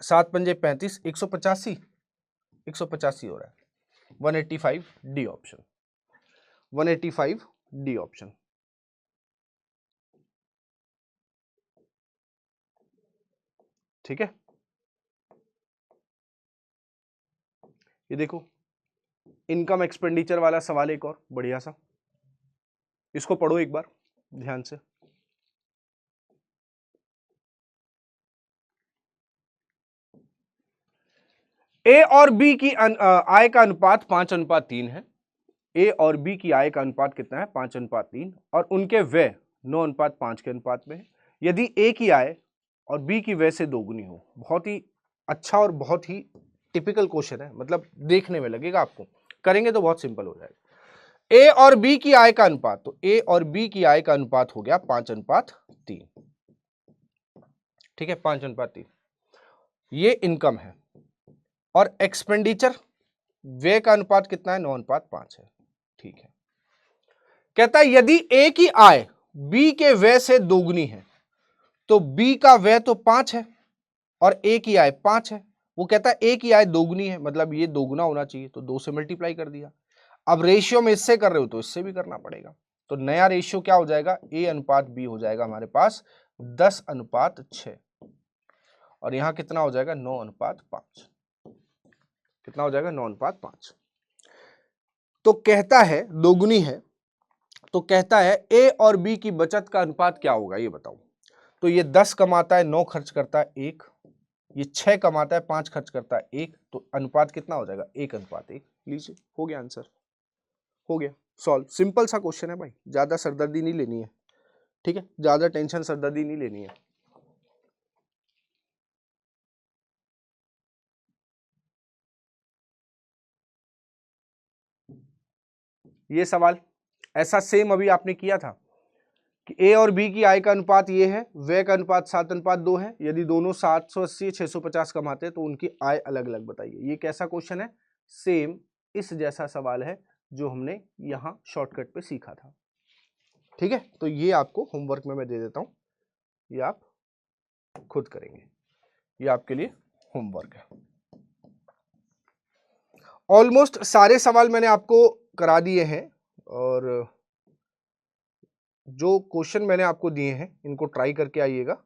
7 पंजे 35, 185। 185 हो रहा है। 185 डी ऑप्शन, 185 डी ऑप्शन। ठीक है, ये देखो इनकम एक्सपेंडिचर वाला सवाल एक और बढ़िया सा, इसको पढ़ो एक बार ध्यान से। ए और बी की आय का अनुपात 5:3 है। ए और बी की आय का अनुपात कितना है? 5:3 और उनके व्यय 9:5 के अनुपात में है। यदि ए की आय और बी की व्यय से दोगुनी हो, बहुत ही अच्छा और बहुत ही टिपिकल क्वेश्चन है, मतलब देखने में लगेगा आपको, करेंगे तो बहुत सिंपल हो जाएगा। ए और बी की आय का अनुपात, तो ए और बी की आय का अनुपात हो गया 5:3। ठीक है, 5:3 ये इनकम है। और एक्सपेंडिचर व्यय का अनुपात कितना है? 9:5 है। ठीक है, कहता है यदि ए की आय बी के व्यय से दोगुनी है, तो बी का व्यय तो 5 है और ए की आय 5 है। वो कहता है ए की आय दोगुनी है, मतलब ये दोगुना होना चाहिए, तो 2 से मल्टीप्लाई कर दिया। अब रेशियो में इससे कर रहे हो तो इससे भी करना पड़ेगा, तो नया रेशियो क्या हो जाएगा? ए अनुपात बी हो जाएगा हमारे पास 10:6 और यहां कितना हो जाएगा? 9:5। कितना हो जाएगा? 9:5। तो कहता है दोगुनी है, तो कहता है ए और बी की बचत का अनुपात क्या होगा, ये बताओ। तो ये 10 कमाता है, 9 खर्च करता है 1, ये 6 कमाता है, 5 खर्च करता है 1, तो अनुपात कितना हो जाएगा? 1:1। लीजिए, हो गया आंसर, हो गया सॉल्व। सिंपल सा क्वेश्चन है भाई, ज्यादा सरदर्दी नहीं लेनी है। ठीक है, ज्यादा टेंशन सरदर्दी नहीं लेनी है। ये सवाल ऐसा सेम अभी आपने किया था कि ए और बी की आय का अनुपात ये है, व्यय का अनुपात 7:2 है। यदि दोनों 780 650 कमाते हैं तो उनकी आय अलग अलग बताइए। ये कैसा क्वेश्चन है? सेम इस जैसा सवाल है जो हमने यहां शॉर्टकट पे सीखा था। ठीक है, तो ये आपको होमवर्क में मैं दे देता हूं, ये आप खुद करेंगे, ये आपके लिए होमवर्क है। ऑलमोस्ट सारे सवाल मैंने आपको करा दिए हैं और जो क्वेश्चन मैंने आपको दिए हैं इनको ट्राई करके आइएगा।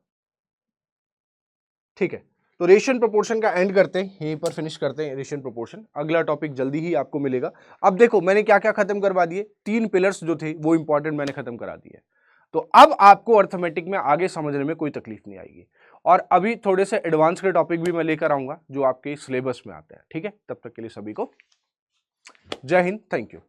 ठीक है, तो रेशियो प्रोपोर्शन का एंड करते हैं, यहीं पर फिनिश करते हैं रेशियो प्रोपोर्शन। अगला टॉपिक जल्दी ही आपको मिलेगा। अब देखो मैंने क्या क्या खत्म करवा दिए, 3 पिलर्स जो थे वो इंपॉर्टेंट मैंने खत्म करा दिए। तो अब आपको अर्थमेटिक में आगे समझने में कोई तकलीफ नहीं आएगी। और अभी थोड़े से एडवांस के टॉपिक भी मैं लेकर आऊंगा जो आपके सिलेबस में आते हैं। ठीक है, तब तक के लिए सभी को जय हिंद, थैंक यू।